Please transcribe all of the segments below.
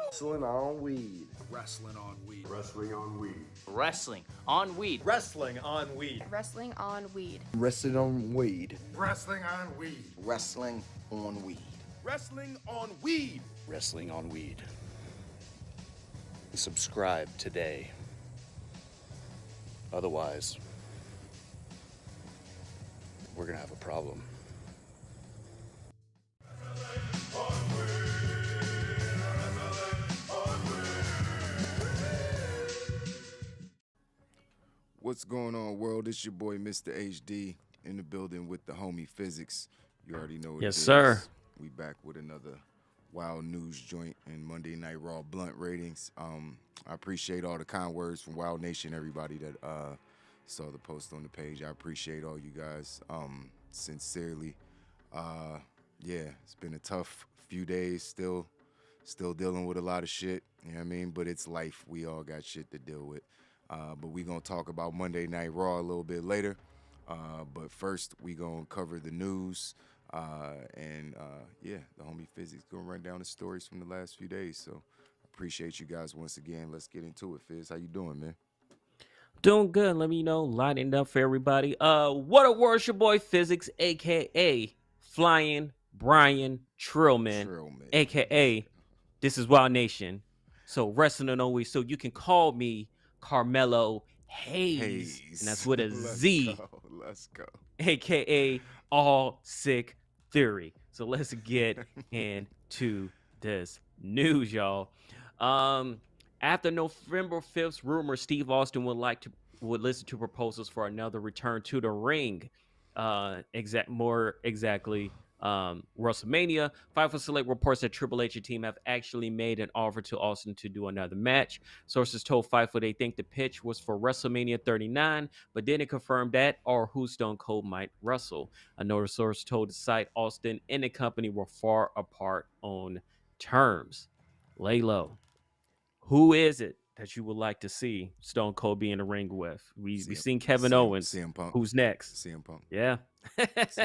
Wrestling on weed. Wrestling on weed. Wrestling on weed. Wrestling on weed. Wrestling on weed. Wrestling on weed. Wrestling on weed. Wrestling on weed. Wrestling on weed. Wrestling on weed. Wrestling on weed. Subscribe today. Otherwise, we're gonna have a problem. What's going on, world? It's your boy, Mr. HD, in the building with the homie Physics. You already know what Yes, it is. sir. We back with another wild news joint and Monday Night Raw blunt ratings. I appreciate all the kind words from Wild Nation, everybody that saw the post on the page. I appreciate all you guys, sincerely. Yeah, it's been a tough few days, still dealing with a lot of shit, you know what I mean? But it's life. We all got shit to deal with. But we going to talk about Monday Night Raw a little bit later. But first, we going to cover the news. Yeah, the homie Physics going to run down the stories from the last few days. So appreciate you guys once again. Let's get into it, Fizz. How you doing, man? Doing good. Let me know. Lighting up for everybody. What a word, your boy Physics, aka Flying Brian Trillman, aka this is Wild Nation. So wrestling always. So you can call me Carmelo Hayes. And that's with a Z. Let's go. AKA All Sick Theory. So let's get into this news, y'all. After November 5th's rumor, Steve Austin would listen to proposals for another return to the ring. More exactly, WrestleMania. Fightful Select reports that Triple H and team have actually made an offer to Austin to do another match. Sources told Fightful they think the pitch was for WrestleMania 39, but didn't confirm that or who Stone Cold might wrestle. Another source told the site Austin and the company were far apart on terms. Lay low. Who is it that you would like to see Stone Cold be in the ring with? We've seen Kevin Owens. CM Punk. Who's next? CM Punk. Yeah. It's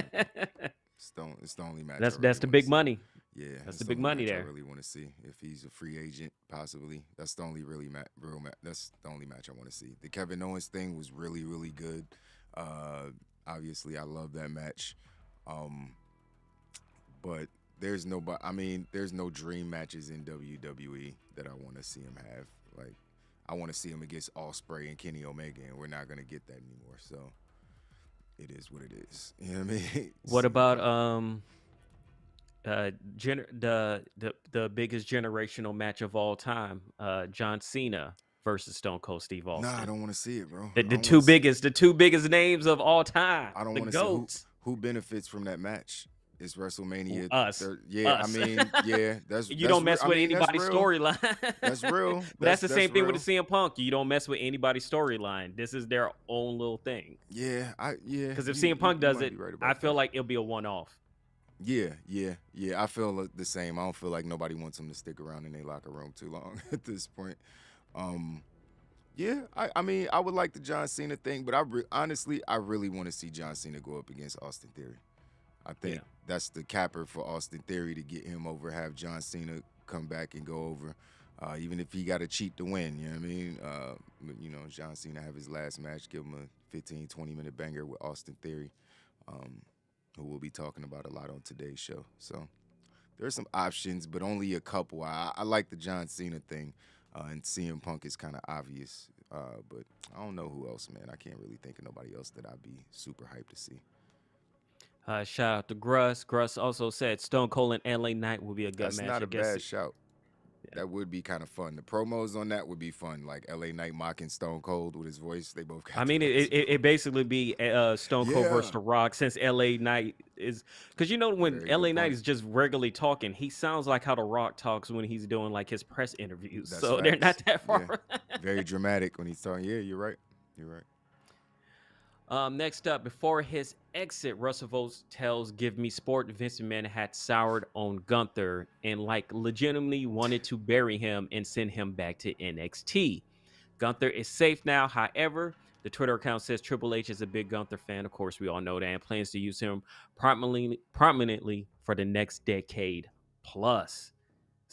the only match. That's the big money. Yeah, that's the big money there. I really want to see if he's a free agent, possibly. That's the only real match. That's the only match I want to see. The Kevin Owens thing was really, really good. Obviously, I love that match. But there's no dream matches in WWE that I want to see him have. Like, I want to see him against Ospreay and Kenny Omega, and we're not gonna get that anymore. So it is what it is. You know what I mean? What about the biggest generational match of all time, John Cena versus Stone Cold Steve Austin? Nah, I don't want to see it, bro. The two biggest names of all time. I don't want to see who benefits from that match. It's WrestleMania. Us. Us. That's you don't mess with anybody's storyline. That's real. That's the same thing with the CM Punk. You don't mess with anybody's storyline. This is their own little thing. Yeah. Because if CM Punk does it, I feel like it'll be a one-off. Yeah. I feel the same. I don't feel like nobody wants him to stick around in their locker room too long at this point. Yeah, I would like the John Cena thing, but honestly, I really want to see John Cena go up against Austin Theory. I think that's the capper for Austin Theory to get him over, have John Cena come back and go over, even if he got to cheat to win, you know what I mean? But, John Cena have his last match, give him a 15, 20-minute banger with Austin Theory, who we'll be talking about a lot on today's show. So there's some options, but only a couple. I like the John Cena thing, and CM Punk is kind of obvious, but I don't know who else, man. I can't really think of nobody else that I'd be super hyped to see. Shout out to Gruss. Gruss also said Stone Cold and LA Knight will be a good match. That's not a bad shout. Yeah. That would be kind of fun. The promos on that would be fun. Like LA Knight mocking Stone Cold with his voice. They both got it basically be Stone Cold versus The Rock, since LA Knight is, because when very LA Knight is just regularly talking, he sounds like how The Rock talks when he's doing like his press interviews. That's so facts. They're not that far. Yeah. Very dramatic when he's talking. Yeah, you're right. Next up, before his exit, Russell tells Give Me Sport Vince McMahon had soured on Gunther and legitimately wanted to bury him and send him back to NXT. Gunther is safe now. However, the Twitter account says Triple H is a big Gunther fan. Of course, we all know that, and plans to use him prominently for the next decade plus.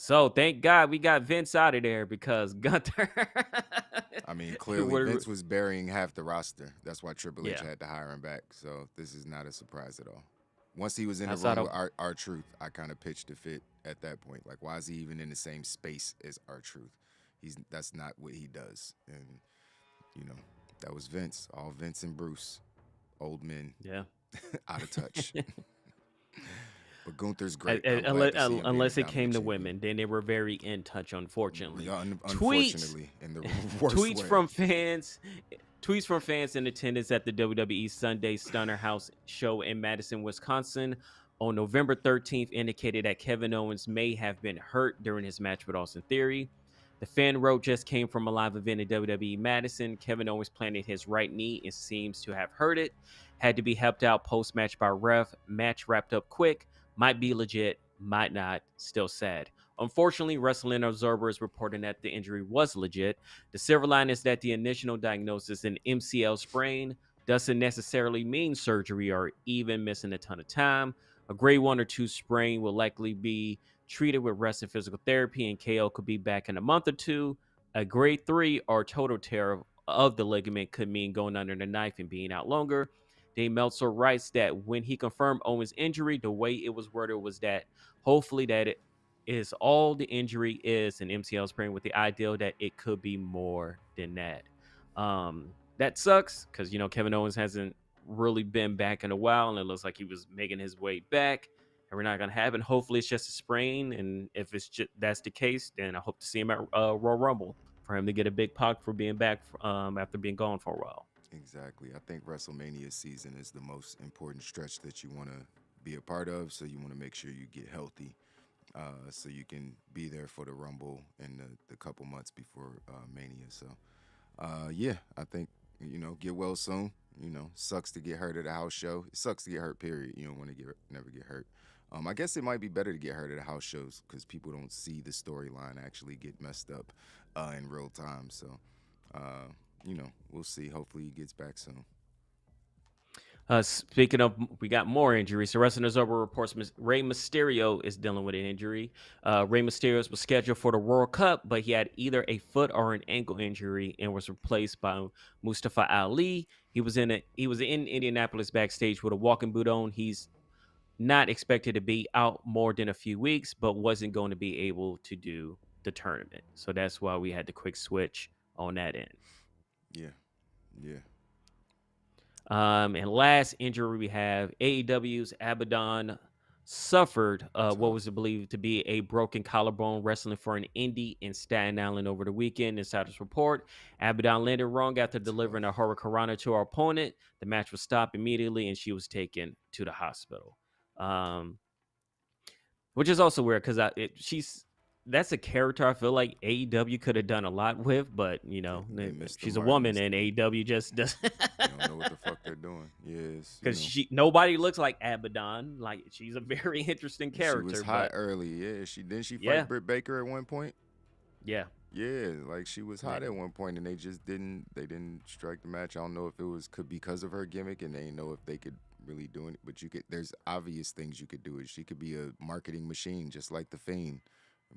So thank God we got Vince out of there because Gunther. I mean, clearly Vince was burying half the roster. That's why Triple H Yeah. had to hire him back. So this is not a surprise at all. Once he was in the Outside room of- with R-Truth, I kind of pitched a fit at that point. Like, why is he even in the same space as R-Truth? That's not what he does. And you know, that was Vince. All Vince and Bruce, old men, Yeah. out of touch. But Gunther's great. I'm glad to see him Unless being it a came to dominant women, then they were very in touch. Unfortunately, champion. tweets, Unfortunately, in the worst tweets way. from fans, tweets from fans in attendance at the WWE Sunday Stunner House show in Madison, Wisconsin, on November 13th indicated that Kevin Owens may have been hurt during his match with Austin Theory. The fan wrote just came from a live event in WWE Madison. Kevin Owens planted his right knee and seems to have hurt it. Had to be helped out post-match by ref. Match wrapped up quick. Might be legit, might not. Still sad. Unfortunately, Wrestling Observer is reporting that the injury was legit. The silver line is that the initial diagnosis, an MCL sprain, doesn't necessarily mean surgery or even missing a ton of time. A grade 1 or 2 sprain will likely be treated with rest and physical therapy, and KO could be back in a month or two. A grade 3 or total tear of the ligament could mean going under the knife and being out longer. Dave Meltzer writes that when he confirmed Owens' injury, the way it was worded was that hopefully that it is all the injury is an MCL sprain, with the ideal that it could be more than that. That sucks because Kevin Owens hasn't really been back in a while, and it looks like he was making his way back. And we're not gonna have it. Hopefully, it's just a sprain, and if that's the case, then I hope to see him at Royal Rumble for him to get a big pop for being back after being gone for a while. Exactly. I think WrestleMania season is the most important stretch that you want to be a part of. So you want to make sure you get healthy, so you can be there for the Rumble and the couple months before Mania. So, yeah, I think get well soon. Sucks to get hurt at a house show. It sucks to get hurt. Period. You don't want to never get hurt. I guess it might be better to get hurt at a house shows because people don't see the storyline actually get messed up in real time. So. We'll see. Hopefully he gets back soon. Speaking of, we got more injuries. The Wrestling Observer reports Rey Mysterio is dealing with an injury. Rey Mysterio was scheduled for the World Cup, but he had either a foot or an ankle injury and was replaced by Mustafa Ali. He was in Indianapolis backstage with a walking boot on. He's not expected to be out more than a few weeks, but wasn't going to be able to do the tournament. So that's why we had the quick switch on that end. Yeah. And last injury we have AEW's Abaddon suffered what was believed to be a broken collarbone wrestling for an indie in Staten Island over the weekend. Insiders report Abaddon landed wrong after delivering a hurricanrana to our opponent. The match was stopped immediately and she was taken to the hospital. Which is also weird because that's a character I feel like AEW could have done a lot with, but she's a woman and AEW just does. They don't know what the fuck they're doing. Yes, because nobody looks like Abaddon. Like she's a very interesting character. She was hot early. Yeah, she fight Britt Baker at one point. Yeah, like she was hot at one point, and they just didn't strike the match. I don't know if it was because of her gimmick, and they didn't know if they could really do it. But there's obvious things you could do. She could be a marketing machine, just like the Fiend.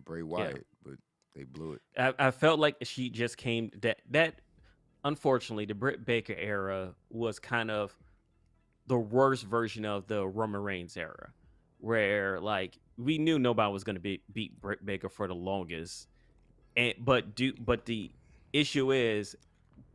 Bray Wyatt, but they blew it. I felt like she just came that unfortunately the Britt Baker era was kind of the worst version of the Roman Reigns era, where like we knew nobody was going to beat Britt Baker for the longest, but the issue is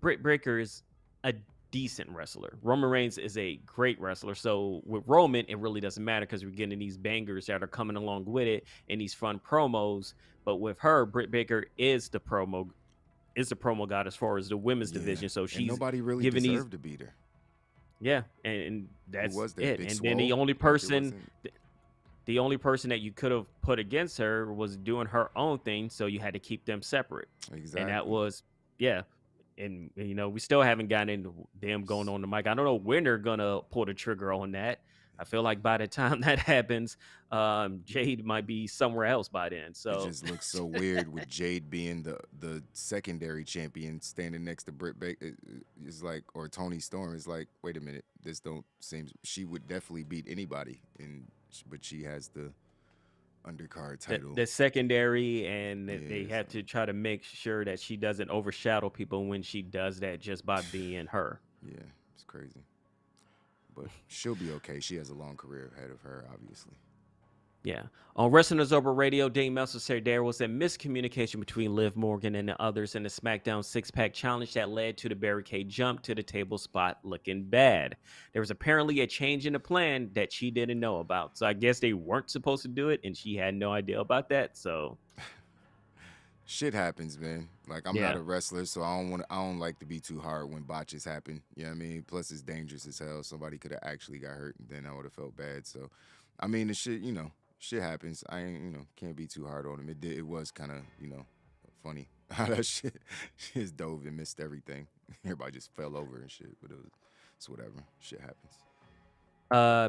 Britt Baker is a decent wrestler. Roman Reigns is a great wrestler. So with Roman, it really doesn't matter because we're getting these bangers that are coming along with it and these fun promos. But with her, Britt Baker is the promo god as far as the women's division. So she's nobody really deserved to beat her. Yeah, and that's it. And Swole? then the only person that you could have put against her was doing her own thing. So you had to keep them separate. Exactly. And that was And we still haven't gotten into them going on the mic. I don't know when they're gonna pull the trigger on that. I feel like by the time that happens, Jade might be somewhere else by then. So it just looks so weird with Jade being the secondary champion standing next to Britt Baker. It's like, or Toni Storm. It's like, wait a minute, this don't seem. She would definitely beat anybody, but she has the undercard the, title. the secondary, and they Yeah, have to try to make sure that she doesn't overshadow people when she does that just by being her. yeah, it's crazy. But she'll be okay. She has a long career ahead of her, obviously. Yeah. On Wrestling Observer Radio, Dave Meltzer said there was a miscommunication between Liv Morgan and the others in the SmackDown six-pack challenge that led to the barricade jump to the table spot looking bad. There was apparently a change in the plan that she didn't know about. So I guess they weren't supposed to do it, and she had no idea about that. So Shit happens, man. Like, I'm not yeah. a wrestler, so I don't like to be too hard when botches happen. You know what I mean? Plus it's dangerous as hell. Somebody could have actually got hurt, and then I would have felt bad. So I mean, the shit, shit happens. I ain't, can't be too hard on him. It was kind of, funny how that shit she just dove and missed everything. Everybody just fell over and shit, but it's whatever. Shit happens.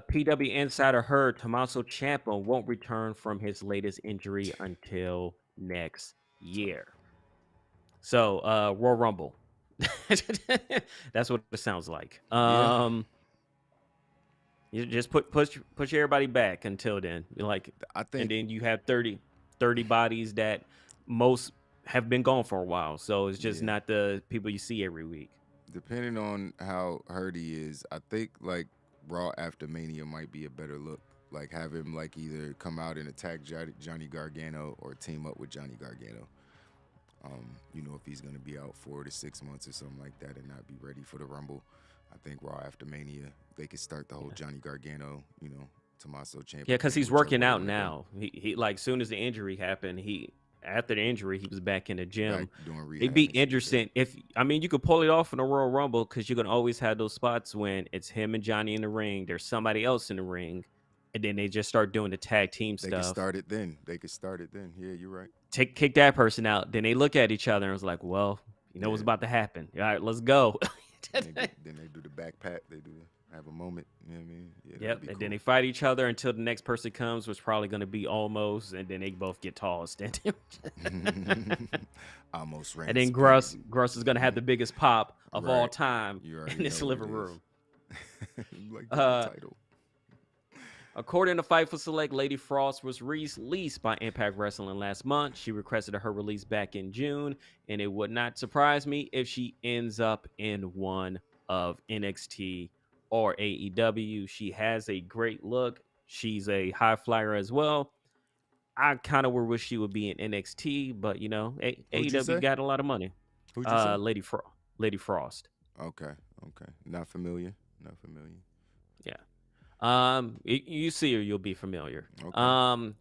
PW Insider heard Tommaso Ciampa won't return from his latest injury until next year. So, Royal Rumble. That's what it sounds like. Yeah. You just push everybody back until then. Like, I think and then you have 30 bodies that most have been gone for a while. So it's just Yeah. not the people you see every week. depending on how hurt he is, I think like Raw after Mania might be a better look. Like have him like either come out and attack Johnny Gargano or team up with Johnny Gargano. If he's gonna be out 4 to 6 months or something like that and not be ready for the Rumble, I think Raw after Mania they could start the whole Johnny Gargano, Tommaso Ciampa. Yeah, because thing, he's whichever working way out they go. now. He like soon as the injury happened, after the injury he was back in the gym. Back doing rehab It'd be and shit, yeah. interesting if you could pull it off in the Royal Rumble because you're gonna always have those spots when it's him and Johnny in the ring. There's somebody else in the ring, and then they just start doing the tag team They could stuff. start it then. Yeah, you're right. Kick that person out. Then they look at each other and it's like, well, you know what's Yeah. about to happen. All right, let's go. Then they do the back pat. They have a moment. You know what I mean? Yeah, that'd Yep, be and cool. then they fight each other until the next person comes, which probably going to be Almost, and then they both get tossed. And Almost ran. then his Gross play. is going to have the biggest pop of all Right. time You already in this know what living it is. room. Like the title. According to Fightful Select, Lady Frost was released by Impact Wrestling last month. She requested her release back in June, and it would not surprise me if she ends up in one of NXT or AEW. She has a great look. She's a high flyer as well. I kind of wish she would be in NXT, but Who'd you AEW say? got a lot of money. Who'd you say? Lady Frost. Okay. Not familiar. Yeah. You see her, you'll be familiar. Okay.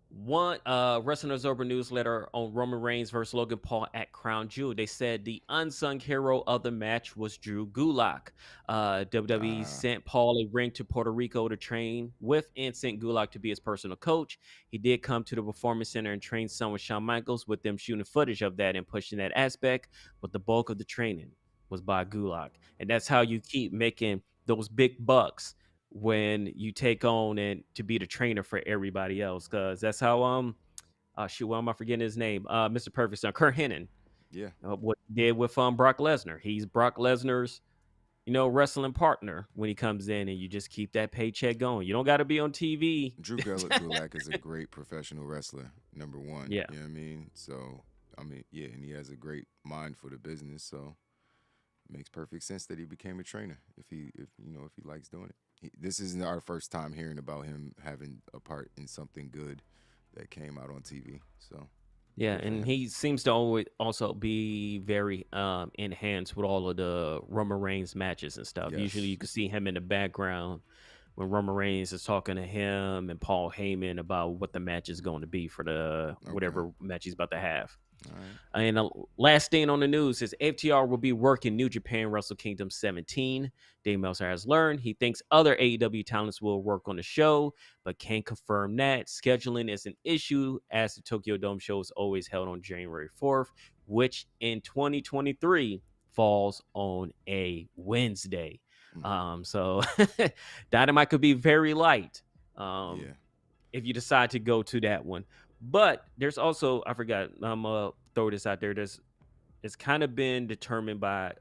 One Wrestling Observer newsletter on Roman Reigns versus Logan Paul at Crown Jewel. They said the unsung hero of the match was Drew Gulak. WWE sent Paul a ring to Puerto Rico to train with and sent Gulak to be his personal coach. He did come to the Performance Center and train some with Shawn Michaels, with them shooting footage of that and pushing that aspect. But the bulk of the training was by Gulak, and that's how you keep making those big bucks when you take on and to be the trainer for everybody else, because that's how why am I forgetting his name? Mr. Perfect son, Kurt Hennig. Yeah. What he did with Brock Lesnar. He's Brock Lesnar's wrestling partner when he comes in, and you just keep that paycheck going. You don't got to be on TV. Drew Gulak is a great professional wrestler, number one. Yeah. You know what I mean? So, yeah, and he has a great mind for the business, so it makes perfect sense that he became a trainer if he likes doing it. This isn't our first time hearing about him having a part in something good that came out on TV. So Yeah, and he seems to always also be very enhanced with all of the Roman Reigns matches and stuff. Yes. Usually you can see him in the background when Roman Reigns is talking to him and Paul Heyman about what the match is going to be for the whatever match he's about to have. all right. And the last thing on the news is FTR will be working New Japan Wrestle Kingdom 17. Dave Meltzer has learned he thinks other AEW talents will work on the show, but can't confirm that. Scheduling is an issue, as the Tokyo Dome show is always held on January 4th, which in 2023 falls on a Wednesday. So Dynamite could be very light if you decide to go to that one. But there's also, I forgot, I'm going to throw this out there. It's kind of been determined by,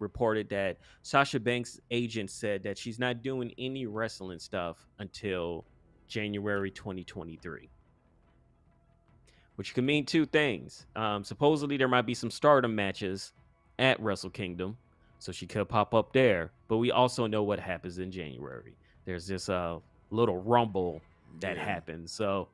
reported that Sasha Banks' agent said that she's not doing any wrestling stuff until January 2023. which could mean two things. Supposedly there might be some Stardom matches at Wrestle Kingdom, so she could pop up there. But we also know what happens in January. There's this little rumble that happens. So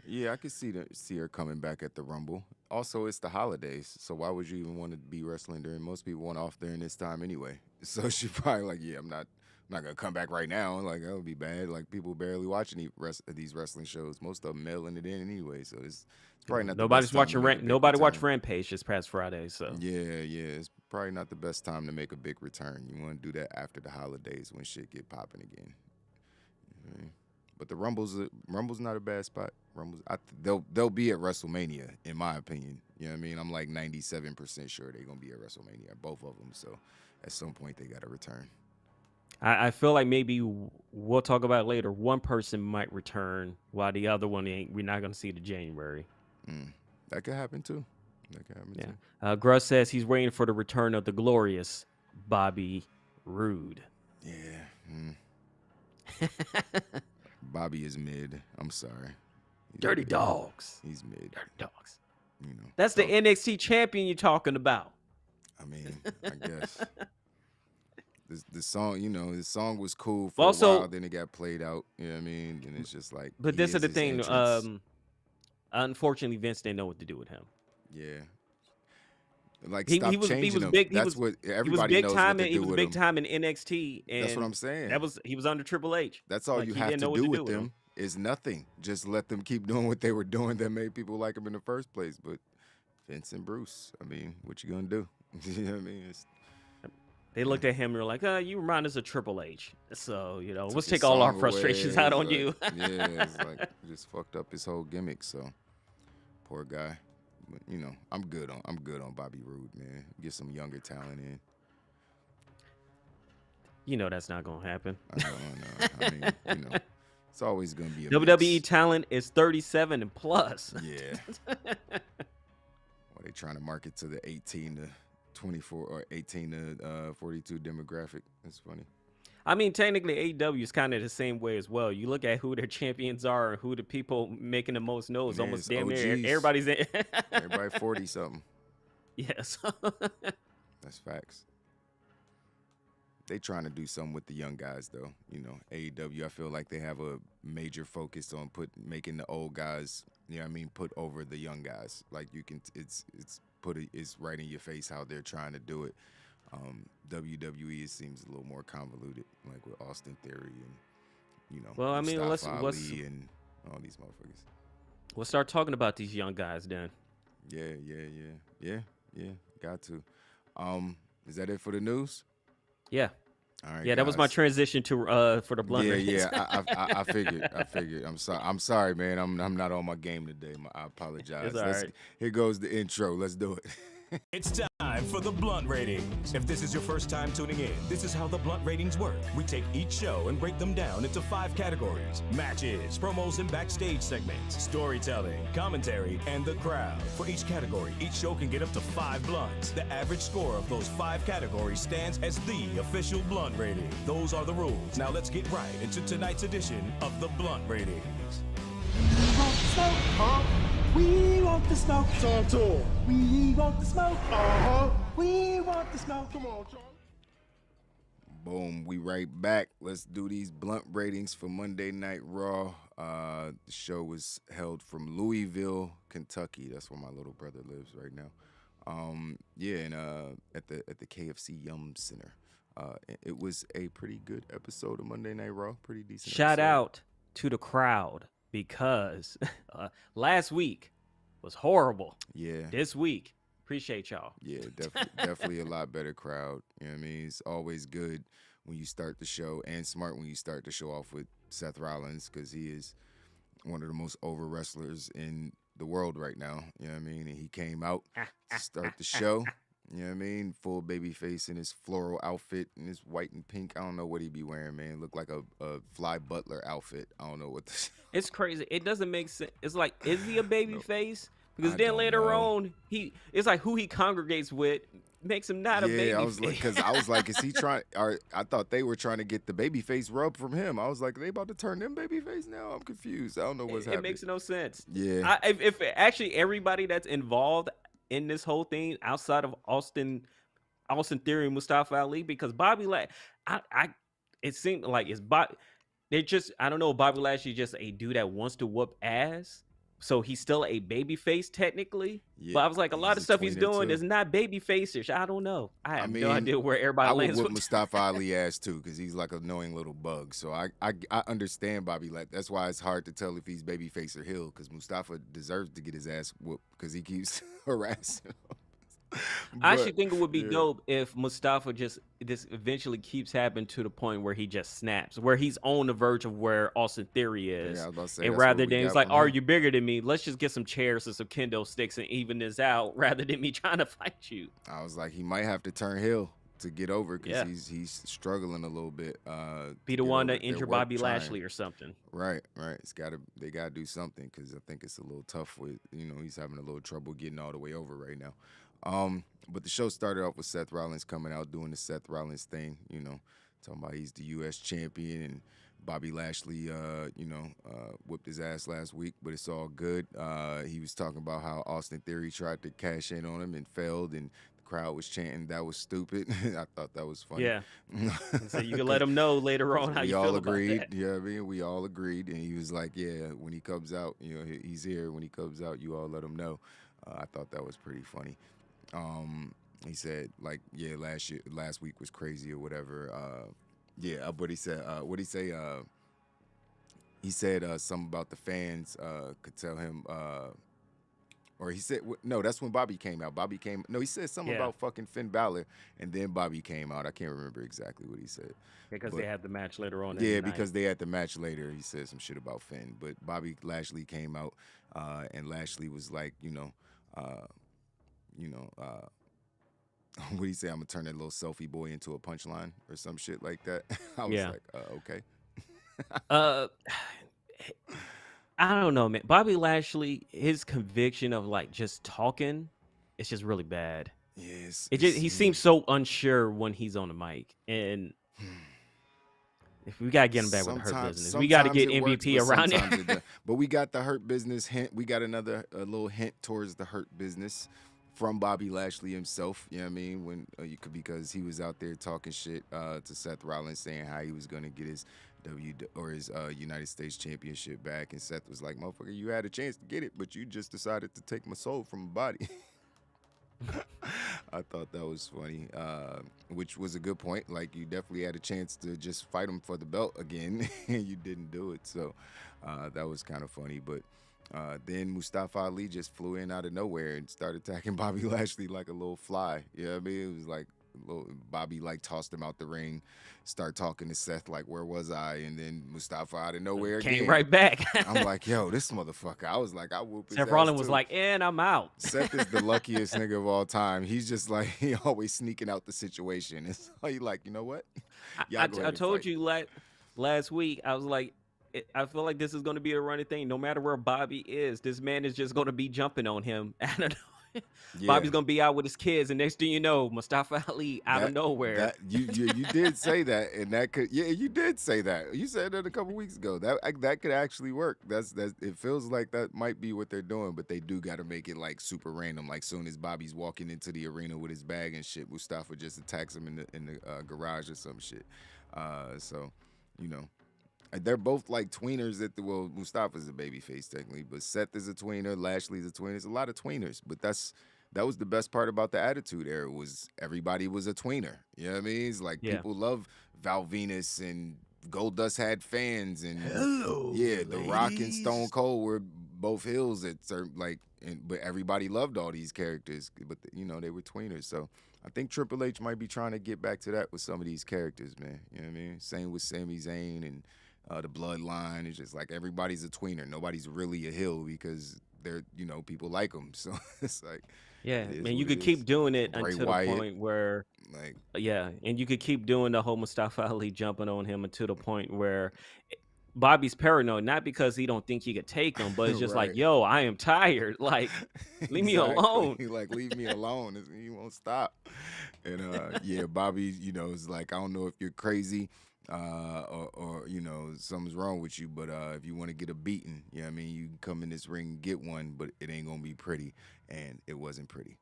yeah, I could see her coming back at the Rumble. Also, it's the holidays, so why would you even want to be wrestling during? Most people want off during this time anyway. So she probably like, yeah, I'm not gonna come back right now. Like that would be bad. Like people barely watching these wrestling shows. Most of them mailing it in anyway. So it's probably not. Nobody's watching. Nobody watched return. Rampage this past Friday. So Yeah, it's probably not the best time to make a big return. You want to do that after the holidays when shit get popping again. You know what I mean? But the Rumble's not a bad spot. They'll be at WrestleMania, in my opinion. You know what I mean? I'm like 97% sure they're gonna be at WrestleMania, both of them. So at some point they gotta return. I feel like maybe we'll talk about it later. One person might return while the other one ain't. We're not gonna see the January. That could happen too. Gruss says he's waiting for the return of the glorious Bobby Roode. Yeah. Bobby is mid. I'm sorry. Dirty dogs. He's mid. Dirty dogs. You know. That's the NXT champion you're talking about. I mean, I guess. The song, his song was cool for a while, then it got played out. You know what I mean? And it's just like. But this is the thing. Unfortunately, Vince didn't know what to do with him. Yeah. Like stop changing him. That's what everybody knows what to do with him. He was big time in NXT, and that's what I'm saying. He was under Triple H. That's all you have to do with them is nothing. Just let them keep doing what they were doing that made people like him in the first place. But Vince and Bruce, I mean, what you gonna do? You know what I mean? They looked at him and were like, you remind us of Triple H. So, let's take all our frustrations out on you. Yeah, it's like just fucked up his whole gimmick. So poor guy. But, I'm good on Bobby Roode, man. Get some younger talent in. That's not gonna happen. I know. I mean, it's always gonna be a WWE mix. talent is 37 and plus. Yeah. Well, they trying to market to the 18 to 24 or 18 to 42 demographic. That's funny. I mean, technically, AEW is kind of the same way as well. You look at who their champions are and who the people making the most noise. Man, almost damn OGs. near everybody's in. Everybody 40-something. Yes. That's facts. They trying to do something with the young guys, though. AEW, I feel like they have a major focus on making the old guys, put over the young guys. Like it's right in your face how they're trying to do it. WWE, it seems a little more convoluted, like with Austin Theory and Well, I mean, Mustafa Ali and all these motherfuckers. We'll start talking about these young guys then. Yeah. Got to. Is that it for the news? Yeah. All right. Yeah, that was my transition to for the blunt. Yeah. I figured. I'm sorry, man. I'm not on my game today. I apologize. It's all right. Here goes the intro. Let's do it. It's time for the Blunt Ratings. If this is your first time tuning in, this is how the Blunt Ratings work. We take each show and break them down into 5 categories: matches, promos and backstage segments, storytelling, commentary, and the crowd. For each category, each show can get up to 5 blunts. The average score of those 5 categories stands as the official Blunt Rating. Those are the rules. Now let's get right into tonight's edition of the Blunt Ratings. We want the smoke. Talk to him. We want the smoke. We want the smoke. Come on, Charlie. Boom, we right back. Let's do these blunt ratings for Monday Night Raw. The show was held from Louisville, Kentucky. That's where my little brother lives right now. At the KFC Yum Center. It was a pretty good episode of Monday Night Raw. Pretty decent. Shout out to the crowd, because last week was horrible. Yeah. This week, appreciate y'all. Yeah, definitely a lot better crowd. You know what I mean? It's always good when you start the show, and smart when you start the show off with Seth Rollins, because he is one of the most over wrestlers in the world right now. You know what I mean? And he came out to start the show. You know what I mean? Full baby face in his floral outfit and his white and pink. I don't know what he be wearing, man. Looked like a Fly Butler outfit. I don't know what this. It's crazy. It doesn't make sense. It's like, is he a baby face? Because I then don't later know. on, it's like who he congregates with makes him not a baby I was like, face. because I was like, is he trying? Or I thought they were trying to get the babyface rub from him. I was like, are they about to turn them babyface now? I'm confused. I don't know what's It happening. makes no sense. Yeah, If actually everybody that's involved in this whole thing outside of Austin Theory and Mustafa Ali, because Bobby it seemed like they just, I don't know, Bobby Lashley just a dude that wants to whoop ass. So he's still a baby face technically. But I was like, a lot of stuff he's doing is not baby face-ish. I don't know. I have no idea where everybody I would lands whoop with Mustafa Ali ass too, because he's like an annoying little bug. So I understand Bobby. Like that's why it's hard to tell if he's baby face or heel, because Mustafa deserves to get his ass whooped because he keeps harassing him. I actually think it would be dope if Mustafa this eventually keeps happening to the point where he just snaps, where he's on the verge of where Austin Theory is. Yeah, I was about to say, and that's rather what we than it's got like, from are him. you bigger than me? Let's just get some chairs and some kendo sticks and even this out rather than me trying to fight you. I was like, he might have to turn heel to get over because Yeah. he's struggling a little bit. Be the one to injure Bobby Lashley or something. Right. They gotta do something because I think it's a little tough with he's having a little trouble getting all the way over right now. But the show started off with Seth Rollins coming out doing the Seth Rollins thing, talking about he's the U.S. champion and Bobby Lashley, whipped his ass last week, but it's all good. He was talking about how Austin Theory tried to cash in on him and failed, and the crowd was chanting that was stupid. I thought that was funny. Yeah. So you can let him know later on how you feel agreed. about that. Yeah, I mean, we all agreed, and he was like, "Yeah, when he comes out, he's here. When he comes out, you all let him know." I thought that was pretty funny. He said, like, yeah, last week was crazy or whatever. But he said, what'd he say? He said something about the fans could tell him, or he said, no, that's when Bobby came out. He said something about fucking Finn Balor, and then Bobby came out. I can't remember exactly what he said. Because they had the match later on. Yeah, because they had the match later. He said some shit about Finn, but Bobby Lashley came out, and Lashley was like, what do you say? I'm gonna turn that little selfie boy into a punchline or some shit like that. I was like, okay. I don't know, man. Bobby Lashley, his conviction of like just talking, it's just really bad. Yes. He seems so unsure when he's on the mic, and if we gotta get him back with the Hurt Business, we gotta get MVP around there. But we got the Hurt Business hint. We got a little hint towards the Hurt Business from Bobby Lashley himself. You know what I mean? Because he was out there talking shit to Seth Rollins, saying how he was gonna get his his United States Championship back, and Seth was like, "Motherfucker, you had a chance to get it, but you just decided to take my soul from my body." I thought that was funny, which was a good point. Like, you definitely had a chance to just fight him for the belt again, and you didn't do it. So that was kind of funny. But then Mustafa Ali just flew in out of nowhere and started attacking Bobby Lashley like a little fly. You know what I mean? It was like Bobby like tossed him out the ring, start talking to Seth like, "Where was I?" And then Mustafa out of nowhere came right back. I'm like, "Yo, this motherfucker!" I was like, "I whoop his Seth ass Rollins was too." like, "And I'm out." Seth is the luckiest nigga of all time. He's just like, he always sneaking out the situation. It's like, you know what? I told you last week, I was like, I feel like this is going to be a running thing. No matter where Bobby is, this man is just going to be jumping on him. I don't know. Yeah. Bobby's gonna be out with his kids, and next thing you know, Mustafa Ali out of nowhere. You did say that, and that could, you did say that. You said that a couple weeks ago. That could actually work. That's it feels like that might be what they're doing, but they do got to make it like super random. Like, soon as Bobby's walking into the arena with his bag and shit, Mustafa just attacks him in the garage or some shit. So, they're both like tweeners. Mustafa's a babyface technically, but Seth is a tweener. Lashley's a tweener. There's a lot of tweeners, but that was the best part about the Attitude Era, was everybody was a tweener. You know what I mean? It's like, people love Val Venus, and Goldust had fans, and The Rock and Stone Cold were both heels but everybody loved all these characters, but they were tweeners. So I think Triple H might be trying to get back to that with some of these characters, man. You know what I mean? Same with Sami Zayn and the Bloodline. It's just like everybody's a tweener. Nobody's really a heel because they're, people like them. So it's like, man, you could keep doing it until the point where, and you could keep doing the whole Mustafa Ali jumping on him until the point where Bobby's paranoid, not because he don't think he could take him, but it's just like, Right. yo, I am tired. Like, leave me alone. Like, leave me alone. He won't stop. And yeah, Bobby, you know, is like, I don't know if you're crazy, or you know, something's wrong with you, but if you want to get a beating, you know what I mean, you can come in this ring and get one, but it ain't gonna be pretty. And it wasn't pretty.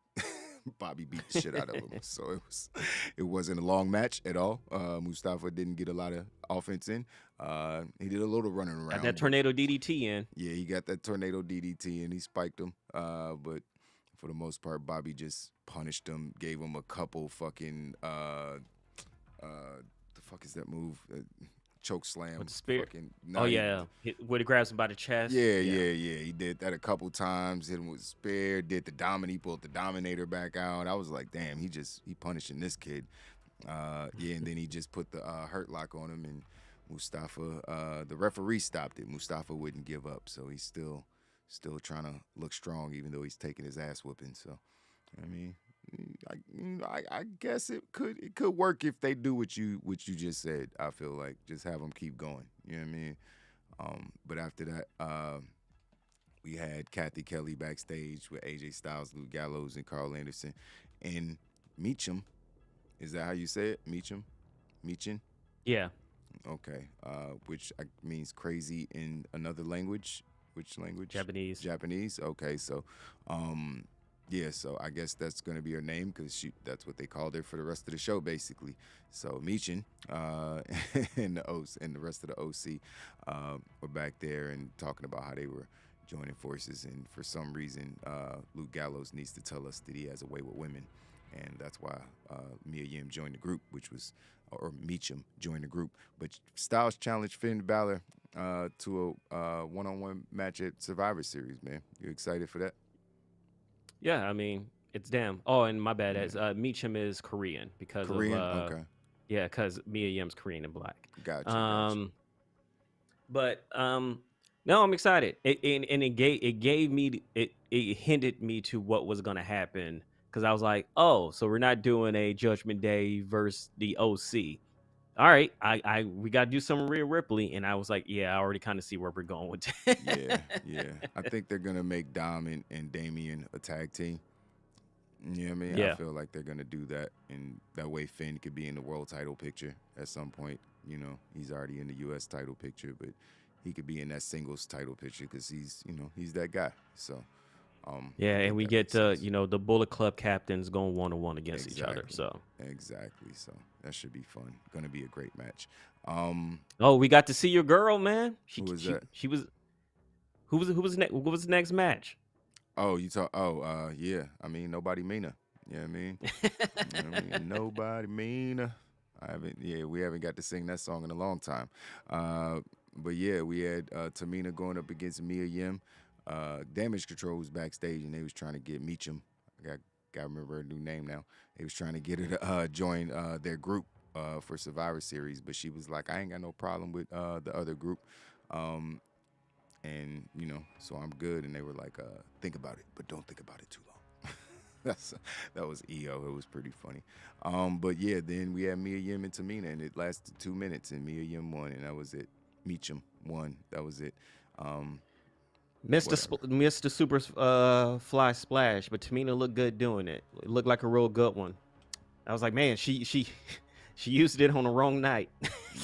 Bobby beat the shit out of him. So it wasn't a long match at all. Mustafa didn't get a lot of offense in. He did a little running around. Got that tornado DDT in. Yeah, he got that tornado DDT and he spiked him. But for the most part, Bobby just punished him, gave him a couple fucking the fuck is that move? Choke slam. With the spear. Fucking, Oh yeah, where he grabs him by the chest. yeah. He did that a couple times. Hit him with a spear. Did the dominate. Pulled the Dominator back out. I was like, damn, he punishing this kid. Yeah, and then he just put the hurt lock on him, and Mustafa, the referee stopped it. Mustafa wouldn't give up, so he's still trying to look strong, even though he's taking his ass whooping. So, I mean, I guess it could work if they do what you just said. I feel like just have them keep going. You know what I mean? But after that, we had Kathy Kelly backstage with AJ Styles, Luke Gallows, and Carl Anderson, and Meacham. Is that how you say it? Meacham? Yeah. Okay. Which means crazy in another language. Which language? Japanese. Japanese. Okay. So, yeah. So I guess that's gonna be her name because that's what they called her for the rest of the show, basically. So Meechin, and the rest of the OC, were back there and talking about how they were joining forces, and for some reason, Luke Gallows needs to tell us that he has a way with women. And that's why Mia Yim joined the group, or Meacham joined the group. But Styles challenged Finn Balor to a one-on-one match at Survivor Series, man. You excited for that? Yeah, I mean, it's damn. Oh, and my bad. Meacham is Korean because Korean? of Okay. yeah, because Mia Yim's Korean and black. Gotcha. But no, I'm excited. It gave me it hinted me to what was gonna happen. Because I was like, oh, so we're not doing a Judgment Day versus the OC. All right, we got to do some Rhea Ripley. And I was like, yeah, I already kind of see where we're going with that. Yeah. I think they're going to make Dom and Damian a tag team. You know what I mean? Yeah. I feel like they're going to do that. And that way Finn could be in the world title picture at some point. You know, he's already in the U.S. title picture, but he could be in that singles title picture because he's that guy. So. Yeah, and we get the Bullet Club captains going one-on-one against each other. So exactly, so that should be fun. Going to be a great match. Oh, we got to see your girl, man. Who was that? Who was next? What was the next match? Oh, you talk. Oh, yeah. I mean, Nobody Mina. You know what I mean? You know what I mean? Nobody Mina. We haven't got to sing that song in a long time. But yeah, we had Tamina going up against Mia Yim. Damage Control was backstage, and they was trying to get Meacham. I got to remember her new name now. They was trying to get her to join their group for Survivor Series, but she was like, I ain't got no problem with the other group. And, so I'm good. And they were like, think about it, but don't think about it too long. That was EO. It was pretty funny. But yeah, then we had Mia Yim and Tamina, and it lasted 2 minutes, and Mia Yim won, and that was it. Meacham won. That was it. Missed the super fly splash, but Tamina looked good doing it. It looked like a real good one. I was like, man, she used it on the wrong night.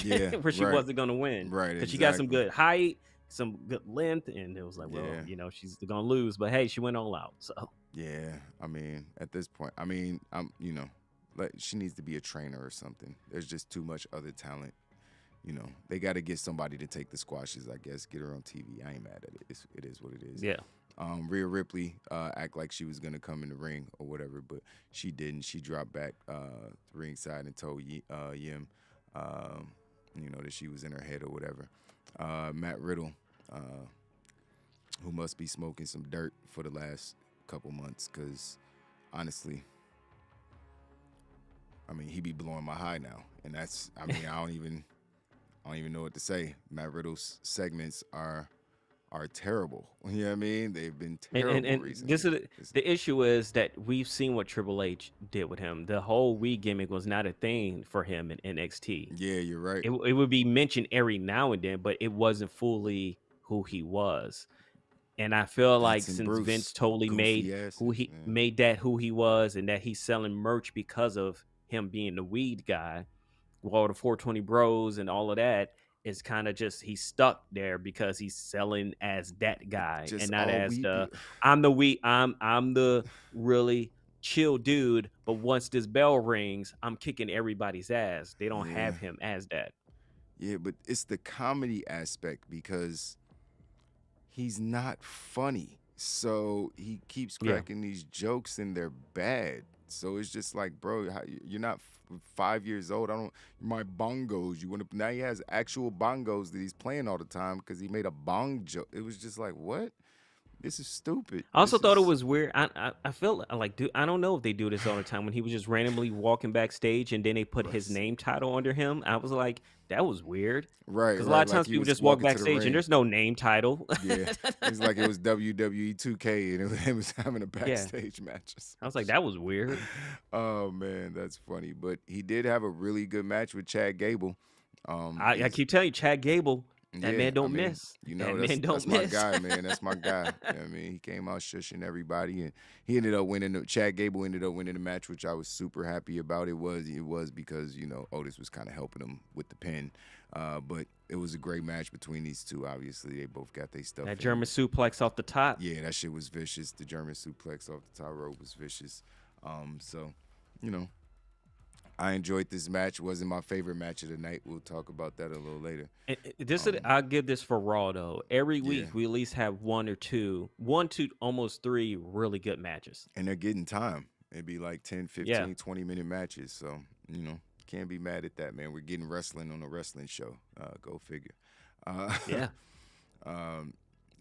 Yeah, where she wasn't gonna win. Right, because she got some good height, some good length, and it was like, well, Yeah. She's gonna lose, but hey, she went all out. So Yeah, I mean, at this point, like she needs to be a trainer or something. There's just too much other talent. They got to get somebody to take the squashes, I guess. Get her on TV. I ain't mad at it. It is what it is. yeah. Rhea Ripley act like she was going to come in the ring or whatever, but she didn't. She dropped back ringside and told Yim, that she was in her head or whatever. Matt Riddle, who must be smoking some dirt for the last couple months, because honestly, he be blowing my high now. And that's, I don't even know what to say. Matt Riddle's segments are are terrible. You know what I mean? They've been And terrible and recently. this is the issue is that we've seen what Triple H did with him. The whole we gimmick was not a thing for him in NXT. Yeah, you're right. It would be mentioned every now and then, but it wasn't fully who he was. And I feel like Vincent since Bruce, Vince totally made goofy who asses, he man. made that who he was, and that he's selling merch because of him being the weed guy, all the 420 bros and all of that, is kind of just he's stuck there because he's selling as that guy Just and not all as we the be. I'm the really chill dude. But once this bell rings, I'm kicking everybody's ass. They don't Yeah, have him as that. yeah, but it's the comedy aspect because he's not funny. So he keeps Yeah. cracking these jokes and they're bad. So it's just like, bro, you're not 5 years old. I don't my bongos. You want to now he has actual bongos that he's playing all the time because he made a bong joke. It was just like, what? This is stupid. I also This thought it is was weird. I felt like, dude, I don't know if they do this all the time when he was just randomly walking backstage and then they put his Right. name title under him. I was like, that was weird. right, Because a lot of like times he people was just walk walking to the backstage and ring. there's no name title. Yeah, it's like it was WWE 2K and it was having a Yeah. backstage match. Or I was like, some that was weird. Oh man, that's funny. But he did have a really good match with Chad Gable. I He's keep telling you, Chad Gable, that yeah, man I don't mean, miss. you That know, man don't that's my miss. guy, man. That's my guy. You know what I mean, he came out shushing everybody, and he ended up winning. Chad Gable ended up winning the match, which I was super happy about. It was because Otis was kind of helping him with the pin, but it was a great match between these two. Obviously, they both got their stuff. That in. German suplex off the top. Yeah, that shit was vicious. The German suplex off the top rope was vicious. So, I enjoyed this match. Wasn't my favorite match of the night. We'll talk about that a little later. I'll give this for Raw though. Every week Yeah. we at least have one to almost 3 really good matches. And they're getting time. It'd be like 10, 15, Yeah. 20-minute matches. So, can't be mad at that, man. We're getting wrestling on a wrestling show. Go figure. Yeah.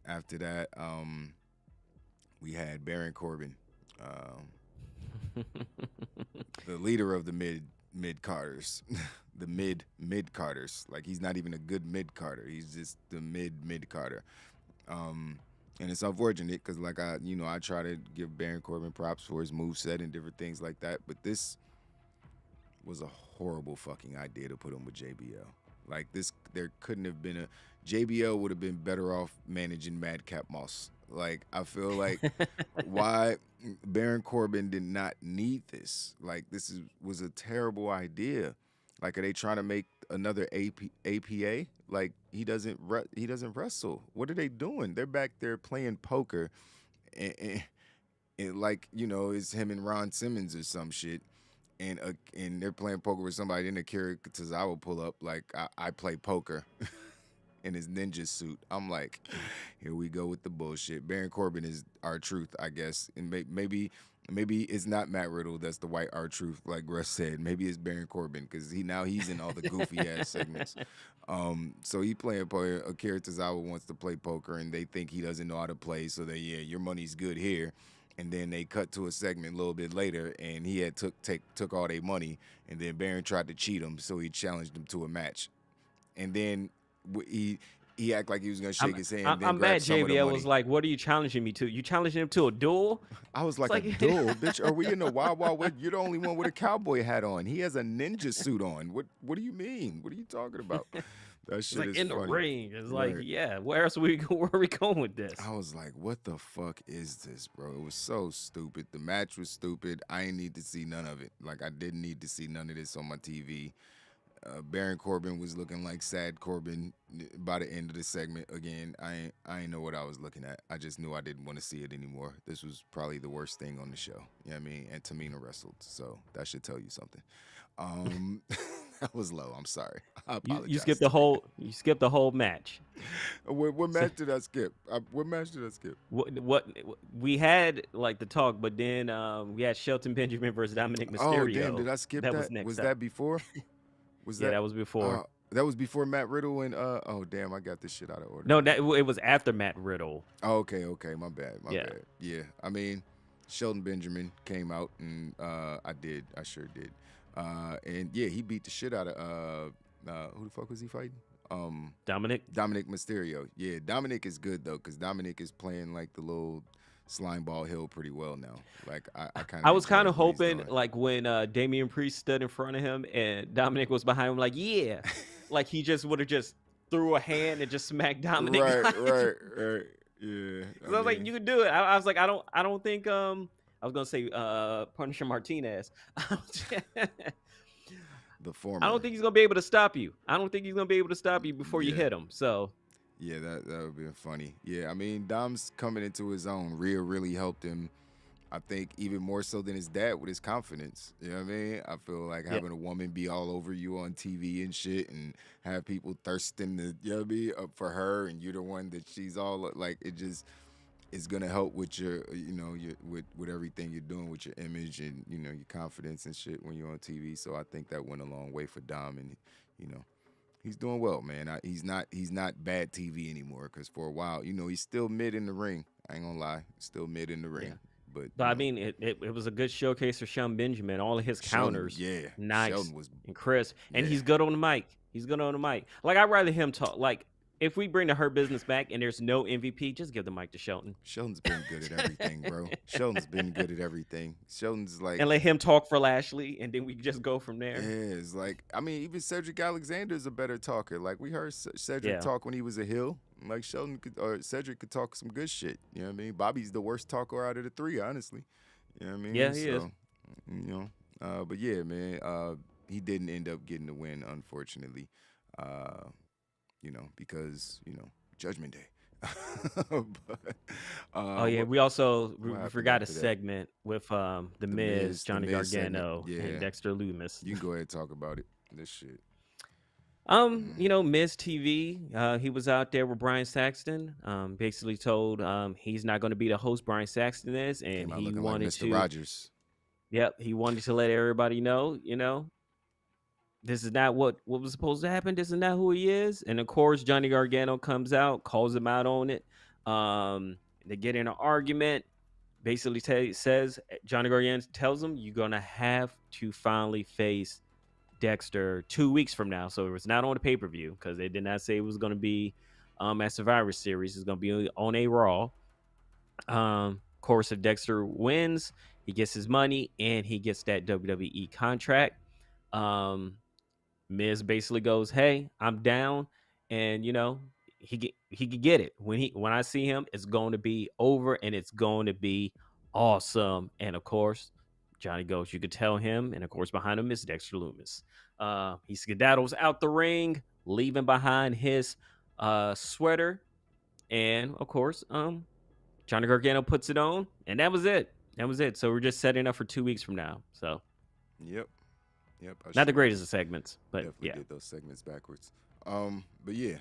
After that, we had Baron Corbin, the leader of the mid Carters, the mid Carters. Like he's not even a good mid Carter. He's just the mid Carter. And it's unfortunate because I try to give Baron Corbin props for his moveset and different things like that. But this was a horrible fucking idea to put him with JBL. Like there couldn't have been JBL would have been better off managing Madcap Moss. Like I feel like why Baron Corbin did not need this. Like this was a terrible idea. Like are they trying to make another APA? Like he doesn't wrestle. What are they doing? They're back there playing poker, and like it's him and Ron Simmons or some shit. And they're playing poker with somebody. Then Akira Tozawa pull up like I play poker in his ninja suit. I'm like, here we go with the bullshit. Baron Corbin is R-Truth, I guess, and maybe it's not Matt Riddle that's the white R-Truth, like Russ said. Maybe it's Baron Corbin because he's in all the goofy ass segments. So he playing poker. Akira Tozawa wants to play poker, and they think he doesn't know how to play. So your money's good here. And then they cut to a segment a little bit later, and he had took all their money, and then Baron tried to cheat him, so he challenged him to a match. And then he acted like he was gonna shake his hand. And then I'm grab mad. some of the JBL money. was like, "What are you challenging me to? You challenging him to a duel?" I was like, a duel, bitch. Are we in the Wild Wild West? You're the only one with a cowboy hat on. He has a ninja suit on. What do you mean? What are you talking about? That shit It's like is in funny. the ring. It's Right. like, yeah. Where else where are we going with this? I was like, what the fuck is this, bro? It was so stupid. The match was stupid. I ain't need to see none of it. Like, I didn't need to see none of this on my TV. Baron Corbin was looking like sad Corbin by the end of the segment. Again, I ain't know what I was looking at. I just knew I didn't want to see it anymore. This was probably the worst thing on the show. You know what I mean? And Tamina wrestled, so that should tell you something. That was low. I'm sorry. I apologize. You skipped the whole match. What match did I skip? What match did I skip? What we had like the talk, but then we had Shelton Benjamin versus Dominic Mysterio. Oh damn! Did I skip that? Was next Was up. that before? That was before. That was before Matt Riddle and oh damn! I got this shit out of order. No, it was after Matt Riddle. Oh, okay, my bad, Yeah. bad. Yeah, I mean, Shelton Benjamin came out and I sure did. And yeah, he beat the shit out of who the fuck was he fighting? Dominic. Dominic Mysterio. Yeah, Dominic is good though, because Dominic is playing like the little slime ball hill pretty well now. Like I kind I of was kind of what he's hoping doing. like when Damian Priest stood in front of him and Dominic was behind him, like yeah, like he just would have just threw a hand and just smacked Dominic. Right, Like, right. Yeah. 'cause I was like, you could do it. I was like, I don't think I was gonna say Punisher Martinez. the former. I don't think he's gonna be able to stop you. I don't think he's gonna be able to stop you before you Yeah. hit him. So Yeah, that would be funny. Yeah, I mean, Dom's coming into his own. Rhea really helped him. I think even more so than his dad with his confidence. You know what I mean? I feel like having a woman be all over you on TV and shit and have people thirsting to, you know what I mean, up for her and you're the one that she's all like, it just is going to help with your, you know, with everything you're doing with your image and, you know, your confidence and shit when you're on TV. So I think that went a long way for Dom and, you know, he's doing well, man. He's not bad TV anymore because for a while, you know, he's still mid in the ring. I ain't gonna lie, still mid in the ring. Yeah. But I mean, it was a good showcase for Sean Benjamin. All of his counters, nice Sheldon was, and crisp, and yeah. he's good on the mic. He's good on the mic. Like I'd rather him talk. Like if we bring the Hurt Business back and there's no MVP, just give the mic to Shelton. Sheldon's been good at everything, bro. Sheldon's been good at everything. Sheldon's like, and let him talk for Lashley, and then we just go from there. yeah, it's like, I mean, even Cedric Alexander's a better talker. Like we heard Cedric talk when he was a heel. Like Cedric could talk some good shit. You know what I mean? Bobby's the worst talker out of the three, honestly. You know what I mean? Yeah, he is. You know, but yeah, man, he didn't end up getting the win, unfortunately. You know, because, you know, Judgment Day. But, oh yeah, we also we happened forgot a after that? segment with the Miz, Johnny Miz segment, Gargano, yeah. and Dexter Lumis. you can go ahead and talk about it. This shit. You know, Miz TV, he was out there with Brian Saxton. Basically told he's not going to be the host Brian Saxton is, and Came out he looking wanted like Mr. to. Rogers. Yep, he wanted to let everybody know, you know, this is not what was supposed to happen. This is not who he is. And of course, Johnny Gargano comes out, calls him out on it. They get in an argument. Basically says Johnny Gargano tells him you're gonna have to finally face Dexter 2 weeks from now. So it was not on the pay-per-view because they did not say it was going to be at Survivor Series. It's going to be on a Raw. Of course, if Dexter wins, he gets his money and he gets that WWE contract. Miz basically goes, "Hey, I'm down," and you know he could get it when I see him. It's going to be over and it's going to be awesome. And of course, Johnny goes, you could tell him, and of course behind him is Dexter Lumis. He skedaddles out the ring, leaving behind his sweater, and of course, Johnny Gargano puts it on, and that was it. That was it. So we're just setting up for 2 weeks from now. So, Yep. not the greatest of segments, but Definitely yeah, did those segments backwards. But yeah,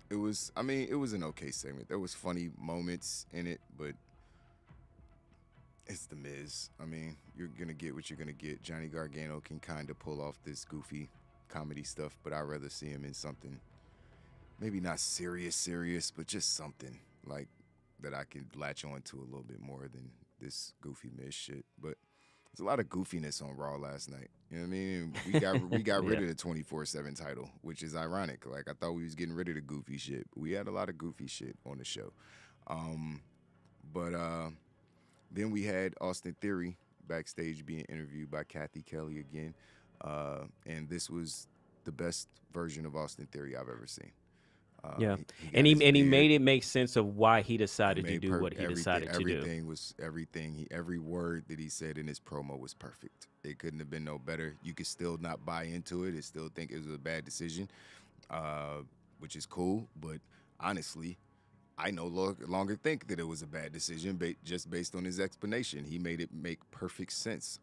it was. I mean, it was an okay segment. There was funny moments in it, but it's the Miz. I mean, you're gonna get what you're gonna get. Johnny Gargano can kind of pull off this goofy comedy stuff, but I'd rather see him in something maybe not serious, but just something like that I can latch on to a little bit more than this goofy Miz shit. But there's a lot of goofiness on Raw last night. You know what I mean? We got rid of the 24/7 title, which is ironic. Like I thought we was getting rid of the goofy shit, but we had a lot of goofy shit on the show. But then we had Austin Theory backstage being interviewed by Kathy Kelly again, and this was the best version of Austin Theory I've ever seen. yeah, he and he got his beard. made it make sense of why he decided to Made do what he decided to do. Everything was everything. Every word that he said in his promo was perfect. It couldn't have been no better. You could still not buy into it and still think it was a bad decision, which is cool. But honestly, I no longer think that it was a bad decision just based on his explanation. He made it make perfect sense.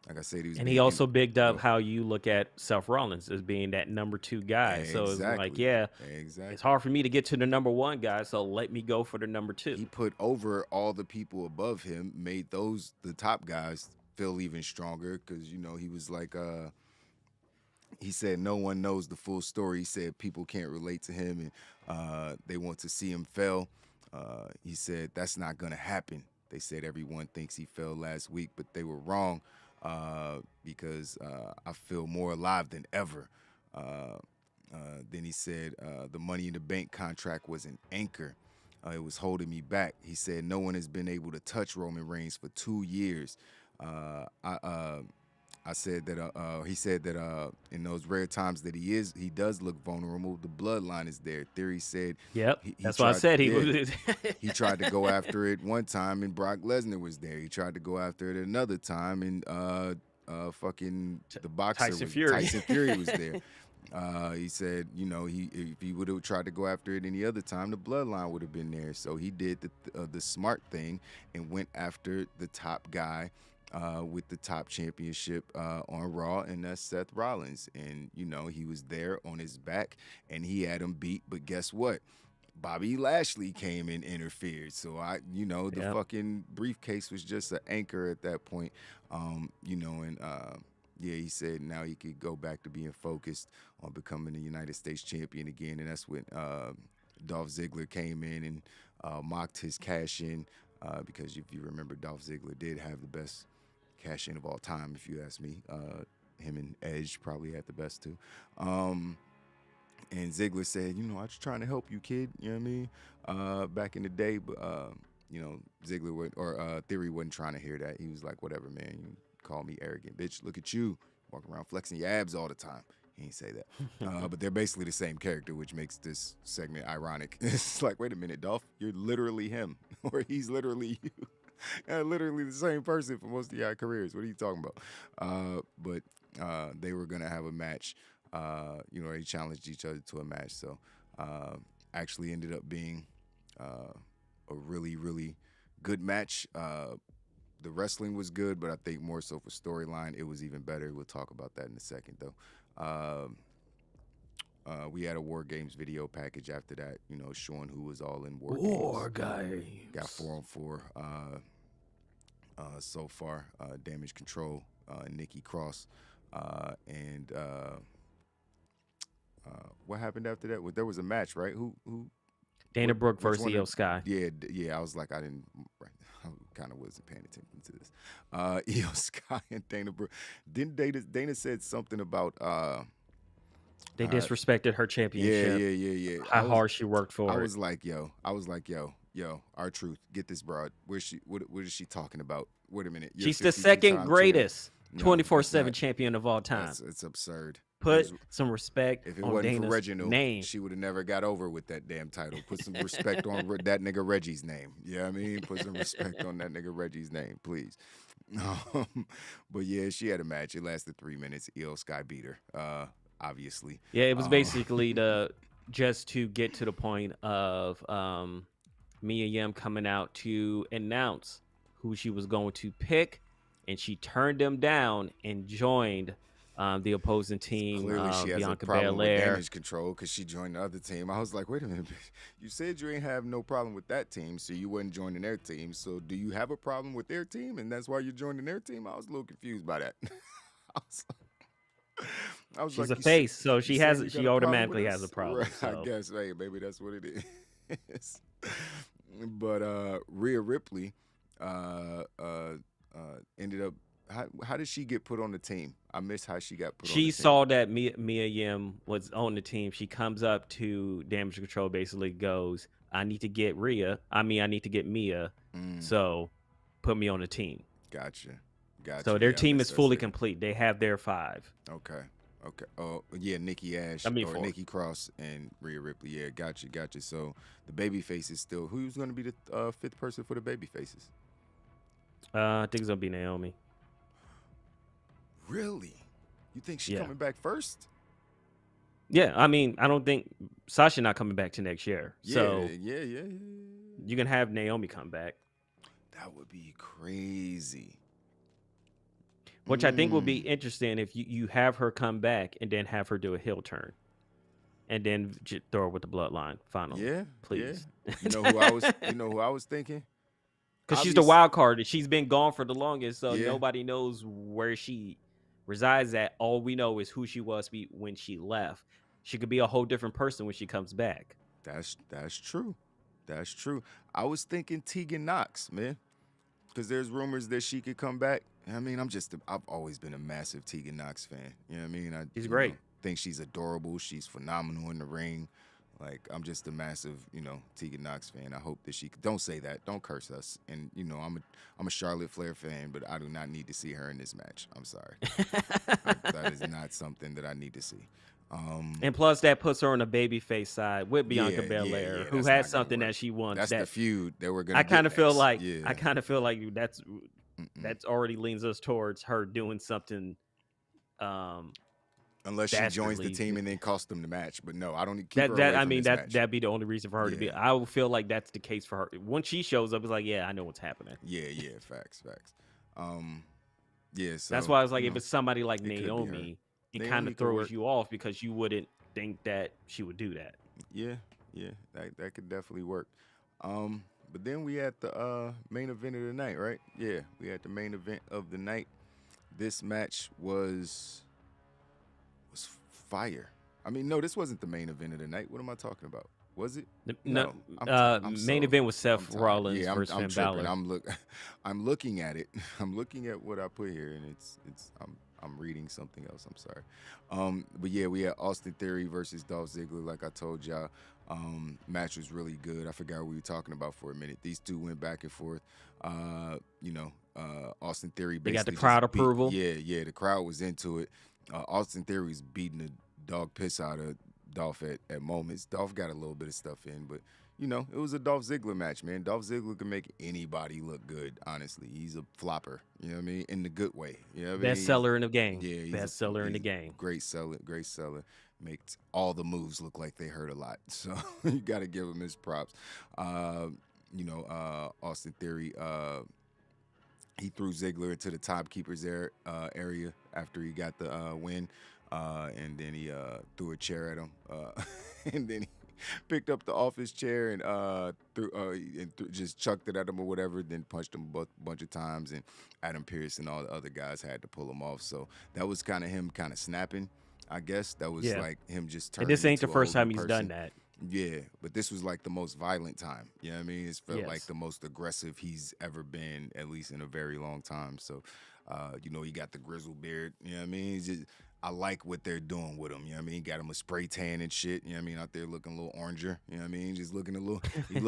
Like I said, And he also bigged up how you look at Seth Rollins as being that number 2 guy. So it's like, yeah, it's hard for me to get to the number 1 guy, so let me go for the number 2. He put over all the people above him, made the top guys feel even stronger because, you know, he was like, he said no one knows the full story. He said people can't relate to him and they want to see him fail. He said that's not going to happen. They said everyone thinks he fell last week, but they were wrong. Because I feel more alive than ever. Then he said the Money in the Bank contract was an anchor. It was holding me back. He said no one has been able to touch Roman Reigns for 2 years. I said that he said that in those rare times that he does look vulnerable. The bloodline is there. Theory said, Yep, he that's why I said he yeah, was. he tried to go after it one time, and Brock Lesnar was there. He tried to go after it another time, and fucking the boxer Tyson Fury. Tyson Fury was there. He said, you know, if he would have tried to go after it any other time, the bloodline would have been there. So he did the smart thing and went after the top guy with the top championship on Raw, and that's Seth Rollins. And, you know, he was there on his back, and he had him beat. But guess what? Bobby Lashley came and interfered. So, the fucking briefcase was just an anchor at that point, yeah, he said now he could go back to being focused on becoming the United States champion again. And that's when Dolph Ziggler came in and mocked his cash-in because if you remember, Dolph Ziggler did have the best cash-in of all time, if you ask me. Him and Edge probably had the best too. And Ziggler said, you know, I was trying to help you, kid. You know what I mean? Back in the day, but, Ziggler Theory wasn't trying to hear that. He was like, whatever, man. You call me arrogant, bitch. Look at you. Walking around flexing your abs all the time. He didn't say that. But they're basically the same character, which makes this segment ironic. It's like, wait a minute, Dolph, you're literally him. Or he's literally you. Literally the same person for most of your careers. What are you talking about? But they were going to have a match. They challenged each other to a match. So actually ended up being a really, really good match. The wrestling was good, but I think more so for storyline, it was even better. We'll talk about that in a second, though. We had a War Games video package after that, you know, showing who was all in War Games. Got 4-on-4 so far. Damage Control, Nikki Cross, and what happened after that? Well, there was a match, right? Who? Dana Brooke versus Io Sky. Yeah. I was like, I kind of wasn't paying attention to this. Io Sky and Dana Brooke. Dana said something about they disrespected her championship. Yeah. How hard she worked for it. I was like, yo, R-Truth, get this broad. Where's she? What is she talking about? Wait a minute. She's the second greatest 24/7 champion of all time. It's absurd. Put some respect if it on wasn't Dana's for Reginald, name. she would have never got over with that damn title. Put some respect on that nigga Reggie's name. You know what I mean? Put some respect on that nigga Reggie's name, please. But yeah, she had a match. It lasted 3 minutes. Io Sky beat her, obviously. Yeah, it was basically just to get to the point of Mia Yim coming out to announce who she was going to pick, and she turned them down and joined the opposing team. Clearly, she has Bianca a problem with Belair. Damage Control because she joined the other team. I was like, wait a minute, bitch. You said you ain't have no problem with that team, so you wasn't joining their team. So do you have a problem with their team, and that's why you're joining their team? I was a little confused by that. She's a face, so she automatically has a problem. Right, So. I guess, hey, maybe that's what it is. But Rhea Ripley ended up. How did she get put on the team? I missed how she got put on the team. She saw that Mia Yim was on the team. She comes up to Damage Control, basically goes, I need to get Mia. So put me on the team. Gotcha. So their team is fully complete. They have their 5. Okay. Oh, yeah, Nikki Nikki Cross and Rhea Ripley. Yeah, gotcha. So the baby faces still. Who's going to be the 5th person for the baby faces? I think it's going to be Naomi. Really? You think she's coming back first? Yeah, I mean, I don't think Sasha not coming back to next year. Yeah, so yeah. You can have Naomi come back. That would be crazy. Which I think would be interesting if you have her come back and then have her do a heel turn. And then throw her with the bloodline finally. Yeah. Please. Yeah. You know who I was thinking? Because she's the wild card. She's been gone for the longest, so nobody knows where she resides at. All we know is who she was when she left. She could be a whole different person when she comes back. That's true. That's true. I was thinking Tegan Nox, man, because there's rumors that she could come back. I mean, I've always been a massive Tegan Nox fan. You know what I mean? She's great. think she's adorable. She's phenomenal in the ring. Like, I'm just a massive, Tegan Knox fan. I hope that don't say that. Don't curse us. And, I'm a Charlotte Flair fan, but I do not need to see her in this match. I'm sorry. That is not something that I need to see. And plus, that puts her on the babyface side with Bianca Belair, who that's has not gonna something work. that she wants. That's the feud that we're gonna. I kind of feel like yeah. I kind of feel like that's already leans us towards her doing something. Unless she joins the team and then cost them the match, but no, I don't keep her away from this match. That'd be the only reason for her to be. I would feel like that's the case for her. Once she shows up, it's like, yeah, I know what's happening. Yeah, facts. Yeah, so that's why I was like, if it's somebody like Naomi, it kind of throws you off because you wouldn't think that she would do that. Yeah, that could definitely work. But then we had the main event of the night, right? Yeah, we had the main event of the night. This match was fire. I mean, no, this wasn't the main event of the night. What am I talking about? Was it? No. Main event was Seth Rollins versus Finn Balor. I'm looking at it. I'm looking at what I put here, and I'm reading something else. I'm sorry. But yeah, we had Austin Theory versus Dolph Ziggler. Like I told y'all, match was really good. I forgot what we were talking about for a minute. These two went back and forth. Austin Theory basically got the crowd approval. Yeah, the crowd was into it. Austin Theory's beating the dog piss out of Dolph at moments. Dolph got a little bit of stuff in, but it was a Dolph Ziggler match, man. Dolph Ziggler can make anybody look good, honestly. He's a flopper, you know what I mean? In the good way. You know what Best seller in the game. Yeah, best seller in the game. Great seller. Makes all the moves look like they hurt a lot. So you got to give him his props. Austin Theory, he threw Ziggler into the timekeeper's area after he got the win. And then he threw a chair at him, and then he picked up the office chair and just chucked it at him or whatever. Then punched him a bunch of times, and Adam Pearce and all the other guys had to pull him off. So that was kind of him snapping, I guess. That was like him just turning. And this ain't into the first time he's done that. Yeah, but this was like the most violent time. You know what I mean? It felt like the most aggressive he's ever been, at least in a very long time. So, he got the grizzle beard. You know what I mean? He's just, I like what they're doing with him. You know what I mean? Got him a spray tan and shit. You know what I mean? Out there looking a little oranger. You know what I mean? Just looking a little. He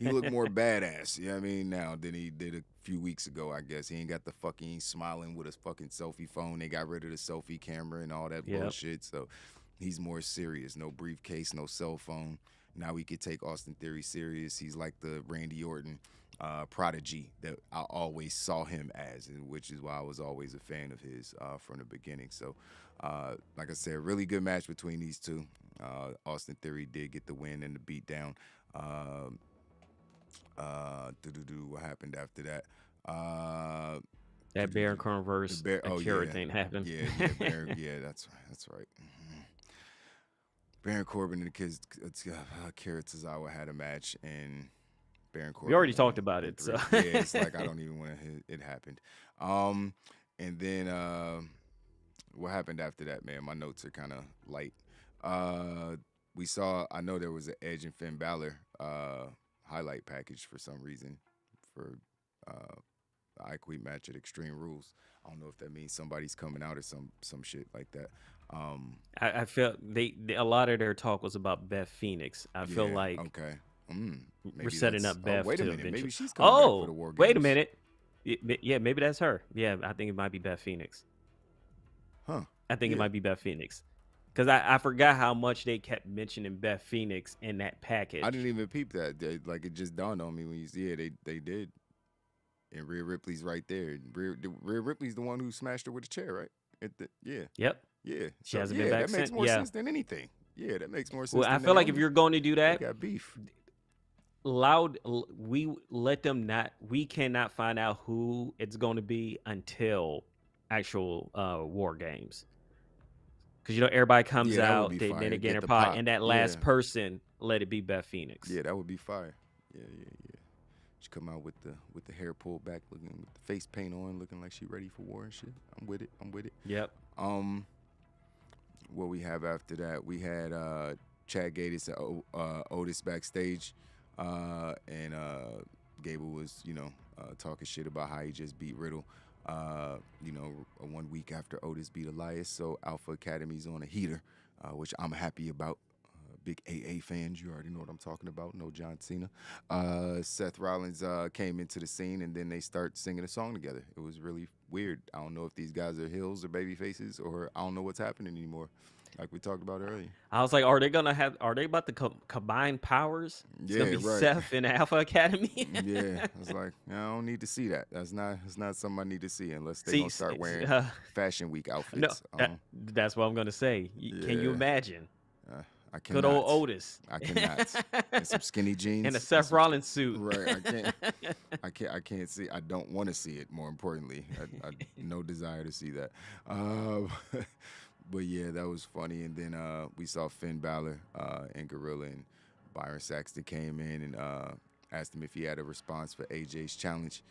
looked more badass. You know what I mean? Now than he did a few weeks ago. I guess he ain't got the fucking smiling with his fucking selfie phone. They got rid of the selfie camera and all that bullshit. So he's more serious. No briefcase, no cell phone. Now we could take Austin Theory serious. He's like the Randy Orton prodigy that I always saw him as, and which is why I was always a fan of his from the beginning. So, like I said, really good match between these two. Austin Theory did get the win and the beatdown. What happened after that? That Baron Converse Akira thing happened. Yeah, Baron, that's right. Baron Corbin and Akira Tozawa had a match, and Baron Corbin. We already talked about it, so it's like I don't even want to. It happened, and then what happened after that, man? My notes are kind of light. We saw. I know there was an Edge and Finn Balor highlight package for some reason for the IQuEat match at Extreme Rules. I don't know if that means somebody's coming out or some shit like that. I felt a lot of their talk was about Beth Phoenix. I feel like we're setting up Beth. Wait a to minute, eventually. maybe she's coming back for the War Games. Wait a minute. Yeah, maybe that's her. Yeah, I think it might be Beth Phoenix. Huh? I think it might be Beth Phoenix. Because I forgot how much they kept mentioning Beth Phoenix in that package. I didn't even peep that. It just dawned on me when you see it. They did. And Rhea Ripley's right there. Rhea Ripley's the one who smashed her with a chair, right? Yep. Yeah. She hasn't been back that makes since. more sense than anything. Yeah, that makes more sense. Well, I feel like if you're going to do that, they got beef. We let them not. We cannot find out who it's going to be until actual War Games. Because everybody comes out, then again, they're pot, and that last person, let it be Beth Phoenix. Yeah, that would be fire. Yeah. She come out with the hair pulled back, looking with the face paint on, looking like she ready for war and shit. I'm with it. Yep. What we have after that, we had Chad Gaddis and Otis backstage, and Gable was talking shit about how he just beat Riddle. 1 week after Otis beat Elias, so Alpha Academy's on a heater. which I'm happy about. Big AA fans, you already know what I'm talking about. No John Cena. Seth Rollins came into the scene, and then they start singing a song together. It was really weird. I don't know if these guys are heels or baby faces, or I don't know what's happening anymore, like we talked about earlier. I was like, are they about to combine powers? It's gonna Yeah, be right. Seth and Alpha Academy. Yeah, I was like, I don't need to see that. That's not something I need to see unless they See, gonna start wearing Fashion Week no, outfits. that's what I'm gonna say. Can you Yeah. imagine? I Good cannot. old Otis I cannot. And some skinny jeans. in a and Seth some Rollins suit. Right. I can't. I can't see. I don't want to see it. More importantly, I no desire to see that. But yeah, that was funny. And then we saw Finn Balor and Gorilla, and Byron Saxton came in and asked him if he had a response for AJ's challenge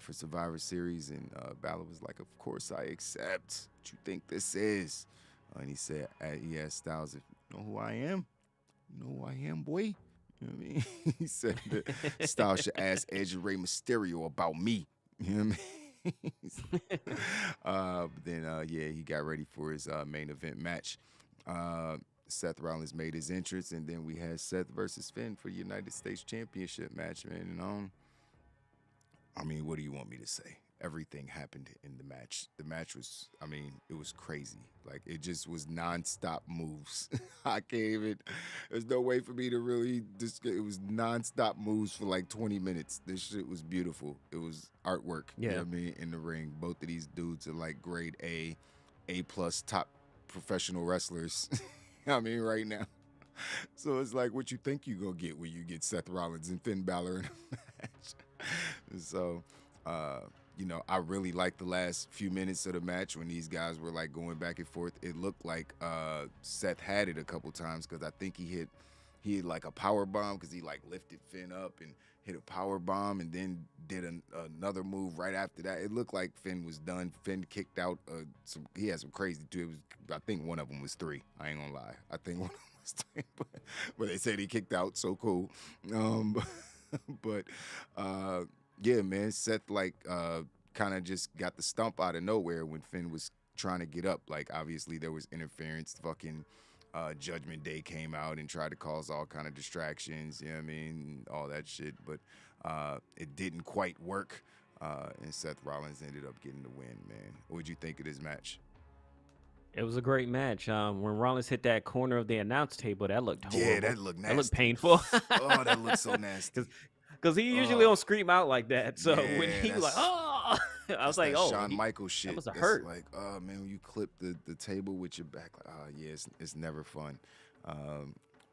for Survivor Series, and Balor was like, "Of course I accept. What you think this is?" And he said, he asked Styles if you know who I am. You know who I am, boy. You know what I mean? He said that Styles should ask Edge and Rey Mysterio about me. You know what I mean? But then, yeah, he got ready for his main event match. Seth Rollins made his entrance, and then we had Seth versus Finn for the United States Championship match, man. And I mean, what do you want me to say? Everything happened in the match. The match was, I mean, it was crazy. Like, it just was nonstop moves. I can't even, there's no way for me to really, it was nonstop moves for like 20 minutes. This shit was beautiful. It was artwork, you know what I mean, in the ring. Both of these dudes are like grade A plus top professional wrestlers. I mean, right now. So it's like what you think you gonna get when you get Seth Rollins and Finn Balor in a match. So, you know, I really liked the last few minutes of the match when these guys were like going back and forth. It looked like Seth had it a couple times because I think he hit like a power bomb because he like lifted Finn up and hit a power bomb and then did another move right after that. It looked like Finn was done. Finn kicked out he had some crazy too. It was, I think one of them was 3. I ain't gonna lie. I think one of them was 3, but they said he kicked out, so cool. But yeah, man, Seth like kind of just got the stump out of nowhere when Finn was trying to get up. Like, obviously there was interference. Fucking Judgment Day came out and tried to cause all kind of distractions, you know what I mean, all that shit. But it didn't quite work, and Seth Rollins ended up getting the win, man. What'd you think of this match? It was a great match. When Rollins hit that corner of the announce table, that looked horrible. Yeah, that looked nasty. That looked painful. Oh, that looked so nasty. Because he usually don't scream out like that. So when he was like, oh, I was like, oh, Shawn Michaels shit. That was a That's hurt. Like, oh man, when you clip the table with your back, like, oh yeah, it's never fun.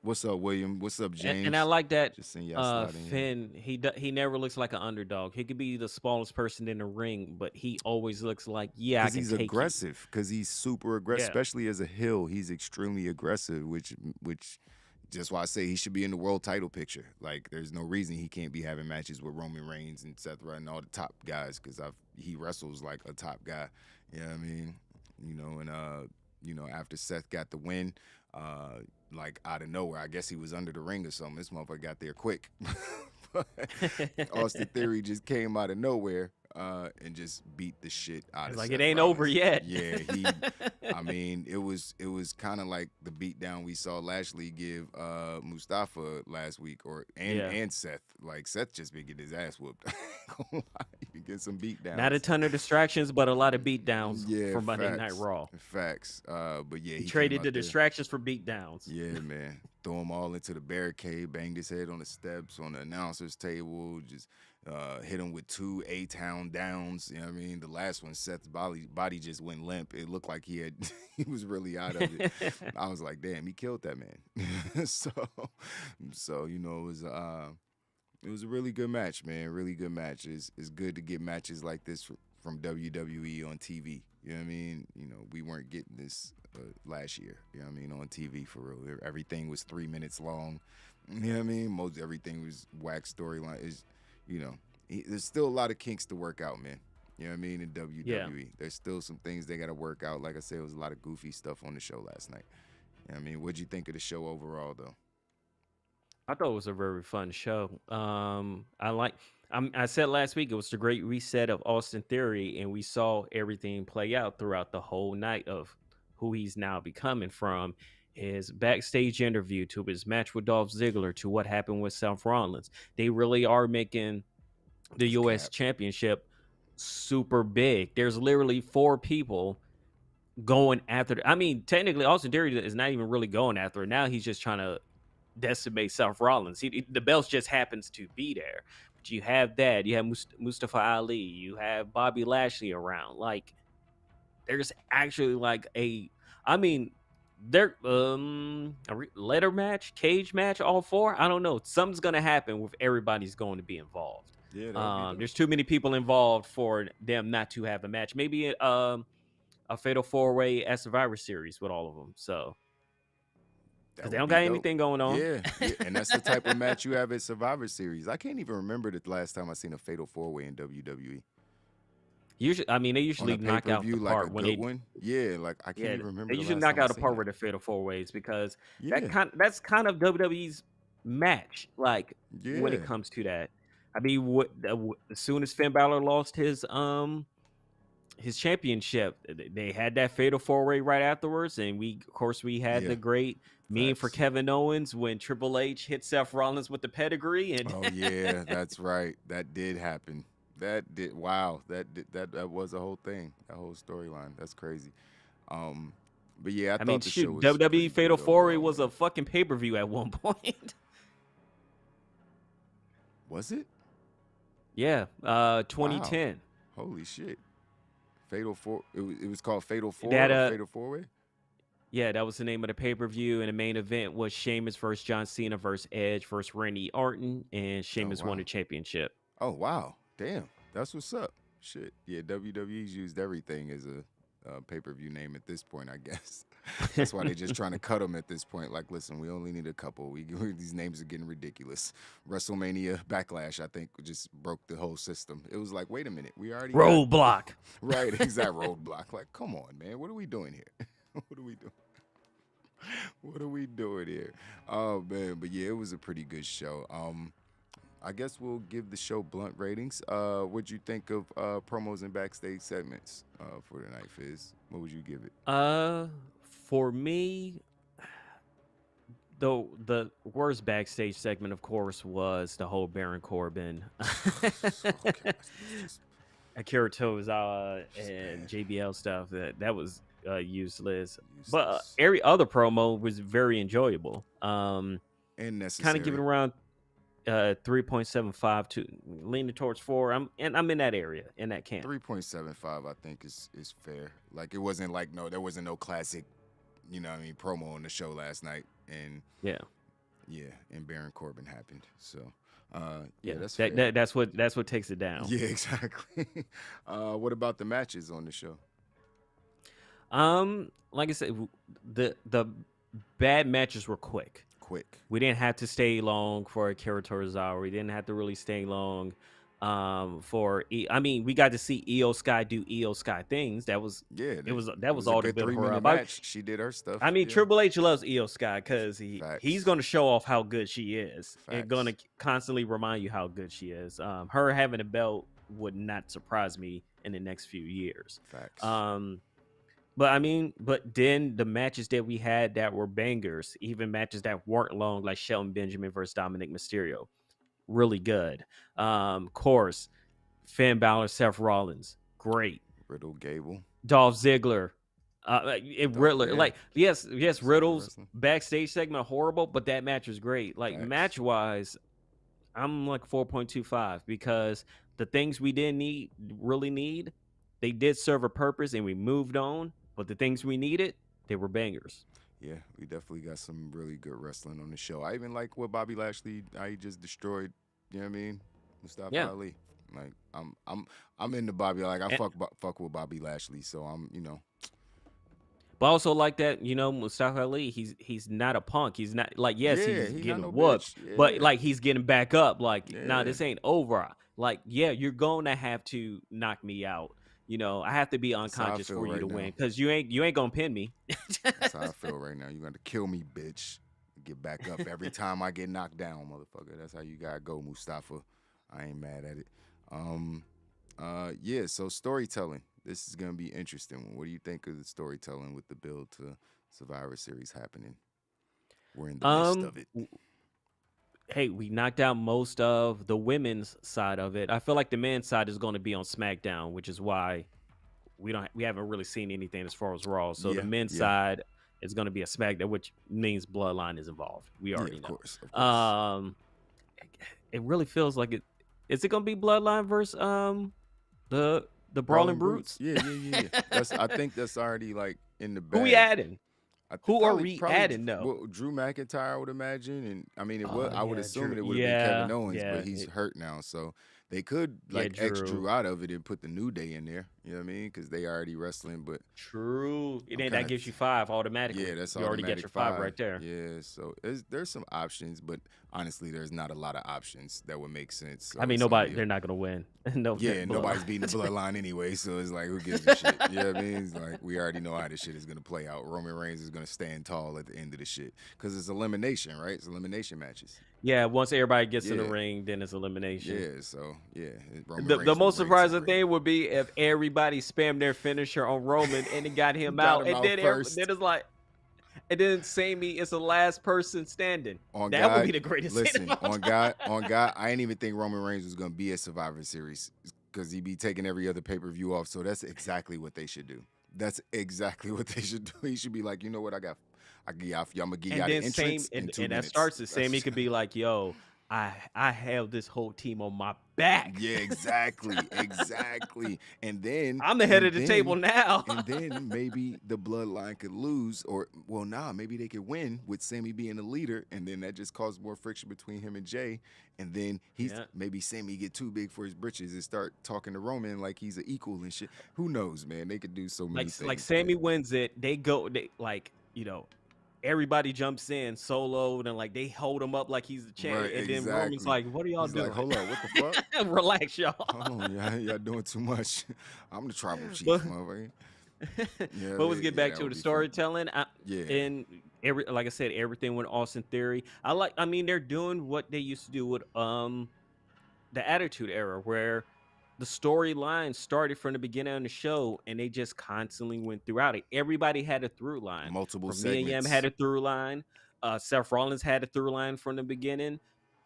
What's up, William? What's up, James? And I like that Just seeing y'all slide in here. Finn, he never looks like an underdog. He could be the smallest person in the ring, but he always looks like, yeah, I can he's take aggressive. Because he's super aggressive, Yeah. especially as a heel. He's extremely aggressive, which just why I say he should be in the world title picture. Like, there's no reason he can't be having matches with Roman Reigns and Seth Rollins and all the top guys, because he wrestles like a top guy. You know what I mean? You know, and you know, after Seth got the win, like out of nowhere, I guess he was under the ring or something. This motherfucker got there quick. Austin Theory just came out of nowhere and just beat the shit out of like, Seth it ain't Rollins. over yet. Yeah, I mean, it was kind of like the beatdown we saw Lashley give Mustafa last week, and Seth. Like, Seth just been getting his ass whooped. You get some beatdowns. Not a ton of distractions, but a lot of beatdowns Yeah, for Monday facts. Night Raw. Facts. But yeah, He came traded out the there. distractions for beatdowns. Yeah, man. Throw him all into the barricade, banged his head on the steps, on the announcer's table, just hit him with 2 A-Town downs. You know what I mean? The last one, Seth's body just went limp. It looked like he was really out of it. I was like, damn, he killed that man. So you know, it was a really good match, man. Really good match. It's good to get matches like this from WWE on TV. You know what I mean? You know, we weren't getting this last year. You know what I mean? On TV, for real. Everything was 3 minutes long. You know what I mean? Most everything was whack storyline. You know, there's still a lot of kinks to work out, man. You know what I mean? In WWE, Yeah. There's still some things they got to work out. Like I said, it was a lot of goofy stuff on the show last night. You know what I mean? What'd you think of the show overall, though? I thought it was a very fun show. I said last week it was the great reset of Austin Theory, and we saw everything play out throughout the whole night of who he's now becoming from. his backstage interview to his match with Dolph Ziggler to what happened with Seth Rollins. They really are making the It's U.S. cap. Championship super big. There's literally 4 people going after. I mean, technically, Austin Theory is not even really going after it. Now he's just trying to decimate Seth Rollins. The belt just happens to be there. But you have that. You have Mustafa Ali. You have Bobby Lashley around. Like, there's actually like I mean, there letter match, cage match, all 4. I don't know. Something's gonna happen with everybody's going to be involved. Yeah, that would be dope. There's too many people involved for them not to have a match. Maybe a fatal 4-way at Survivor Series with all of them. So because they don't got anything going on. Yeah, and that's the type of match you have at Survivor Series. I can't even remember the last time I seen a fatal 4-way in WWE. Usually, I mean, they usually knock out the part like when they one. Yeah, like I can't even remember. They usually knock out the part where the fatal 4-ways because that's kind of WWE's match. Like when it comes to that, I mean, as soon as Finn Balor lost his championship, they had that fatal 4-way right afterwards, and we had the great meme for Kevin Owens when Triple H hit Seth Rollins with the pedigree. And oh yeah, that's right, that did happen. That did. Wow. That was a whole thing. That whole storyline. That's crazy. But yeah, I mean, the show was WWE Fatal 4-Way was man. a fucking pay-per-view at one point. Was it? Yeah. 2010. Wow. Holy shit. Fatal 4. It was called Fatal 4. Fatal 4-Way. Yeah, that was the name of the pay-per-view, and the main event was Sheamus versus John Cena versus Edge versus Randy Orton, and Sheamus won the championship. Oh wow. Damn, that's what's up. Shit, yeah, WWE's used everything as a pay-per-view name at this point, I guess. That's why they're just trying to cut them at this point. Like, listen, we only need a couple. These names are getting ridiculous. WrestleMania Backlash, I think, just broke the whole system. It was like, wait a minute, we already Roadblock. Right, exact Roadblock. Like, come on, man, what are we doing here? What are we doing? What are we doing here? Oh man, but yeah, it was a pretty good show. I guess we'll give the show blunt ratings. What'd you think of promos and backstage segments for tonight, Fizz? What would you give it? For me, the worst backstage segment, of course, was the whole Baron Corbin, Akira Tozawa, and JBL stuff. That was useless. But every other promo was very enjoyable. And necessary. Kind of giving around 3.75 to leaning towards 4. I'm in that area, in that camp. 3.75 I think is fair. Like it wasn't like there wasn't no classic, promo on the show last night, and and Baron Corbin happened. So that's fair. That's what takes it down. Yeah, exactly. What about the matches on the show? Like I said, the bad matches were quick. We didn't have to stay long for Akira Tozawa. We didn't have to really stay long we got to see Io Sky do Io Sky things. That was all the build her up. Match. She did her stuff. I mean, Triple H loves Io Sky because he's going to show off how good she is and going to constantly remind you how good she is. Her having a belt would not surprise me in the next few years. Facts. But then the matches that we had that were bangers, even matches that weren't long, like Shelton Benjamin versus Dominic Mysterio, really good. Of course, Finn Balor, Seth Rollins, great. Riddle, Gable, Dolph Ziggler, Riddler. Yeah. Like yes, Riddle's backstage segment horrible, but that match was great. Like match wise, I'm like 4.25 because the things we didn't really need, they did serve a purpose and we moved on. But the things we needed, they were bangers. Yeah, we definitely got some really good wrestling on the show. I even like what Bobby Lashley, how he just destroyed, you know what I mean? Mustafa Ali. Like I'm into Bobby. Like I fuck with Bobby Lashley, so I'm, But also like that, Mustafa Ali, he's not a punk. He's not like he's getting whooped, but like he's getting back up. Like, this ain't over. Like, you're going to have to knock me out. I have to be unconscious for you to win because you ain't gonna pin me. That's how I feel right now. You're gonna kill me, bitch. Get back up every time I get knocked down, motherfucker. That's how you gotta go, Mustafa. I ain't mad at it. So storytelling. This is gonna be interesting. What do you think of the storytelling with the build to Survivor Series happening? we're in the midst of it. Hey, we knocked out most of the women's side of it. I feel like the men's side is going to be on SmackDown, which is why we haven't really seen anything as far as Raw. So the men's side is going to be a SmackDown, which means Bloodline is involved. We already know. Of course. It really feels like it. Is it going to be Bloodline versus the Brawling Brutes? Yeah. I think that's already like in the bag. Who we adding? Who are Probably we adding though? Well, Drew McIntyre, I would imagine, and I mean, I would assume Drew, it would have been Kevin Owens, but he's hurt now, so they could like X Drew out of it and put the New Day in there. You know what I mean? Because they already wrestling, but true. Then that gives you 5 automatically. Yeah, that's you already get your 5 right there. Yeah, so there's some options, but honestly, there's not a lot of options that would make sense. So I mean, they're not gonna win. Nobody's beating the Bloodline anyway, so it's like, who gives a shit? You know what I mean? It's like, we already know how this shit is gonna play out. Roman Reigns is gonna stand tall at the end of the shit because it's elimination, right? It's elimination matches. Yeah, once everybody gets in the ring, then it's elimination. Yeah, so the most surprising thing would be if everybody spammed their finisher on Roman and it got him out, and then it's like, and then Sammy is the last person standing. Would be the greatest. Listen, on God, I didn't even think Roman Reigns was gonna be a Survivor Series because he'd be taking every other pay-per-view off. So that's exactly what they should do. That's exactly what they should do. He should be like, you know what, I'm gonna give y'all the entrance in 2 minutes. And that starts the Sammy could be like, yo, I have this whole team on my back. Yeah, exactly. And then I'm the head of the table now. And then maybe the Bloodline could lose, maybe they could win with Sammy being the leader, and then that just caused more friction between him and Jay. And then maybe Sammy get too big for his britches and start talking to Roman like he's an equal and shit. Who knows, man? They could do so many things. Like Sammy wins it, everybody jumps in solo and like they hold him up like he's the champ, right, and then Roman's like, "What are y'all doing? Like, hold on, what the fuck? Relax, y'all. Hold on, y'all doing too much. I'm the tribal chief, motherfucker." But let's get back to the storytelling. And like I said, everything with Austin Theory. They're doing what they used to do with the Attitude Era, where the storyline started from the beginning of the show, and they just constantly went throughout it. Everybody had a through line. Multiple segments. Mia Yim had a through line. Seth Rollins had a through line from the beginning.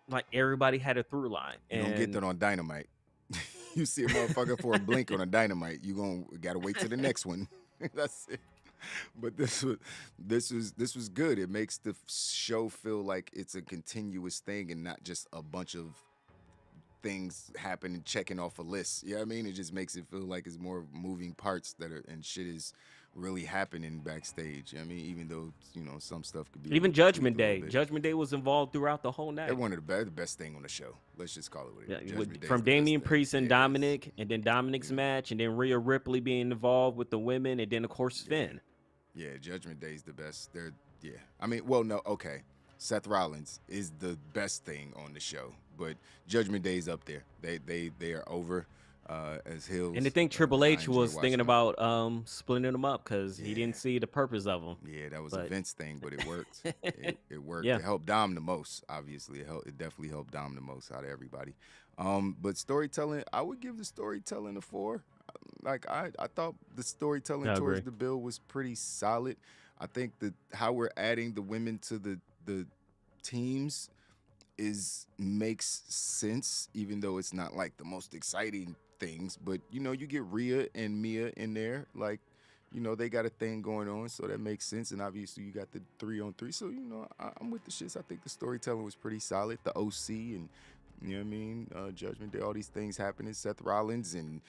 Like, everybody had a through line. You don't get that on Dynamite. You see a motherfucker for a blink on a Dynamite, you gotta wait till the next one. That's it. But this was good. It makes the show feel like it's a continuous thing and not just a bunch of things happen and checking off a list. You know what I mean? It just makes it feel like it's more moving parts and shit is really happening backstage. I mean, even though, some stuff could be even Judgment Day. Judgment Day was involved throughout the whole night. They're one of the best thing on the show. Let's just call it what it is. From Damian Priest and Dominic, and then Dominic's match, and then Rhea Ripley being involved with the women, and then of course Finn. Yeah, Judgment Day is the best. Okay. Seth Rollins is the best thing on the show, but Judgment Day is up there. They are over as heels. And I think Triple H was thinking about splitting them up because he didn't see the purpose of them. Yeah, that was a Vince thing, but it worked. It worked. Yeah. It helped Dom the most, obviously. It definitely helped Dom the most out of everybody. But storytelling, I would give the storytelling a 4. Like, I thought the storytelling towards the bill was pretty solid. I think that how we're adding the women to the teams makes sense, even though it's not like the most exciting things. But you get Rhea and Mia in there, like, they got a thing going on, so that makes sense. And obviously you got the 3-on-3, so I'm with the shits. I think the storytelling was pretty solid. The OC and Judgment Day, all these things happening. Seth Rollins, and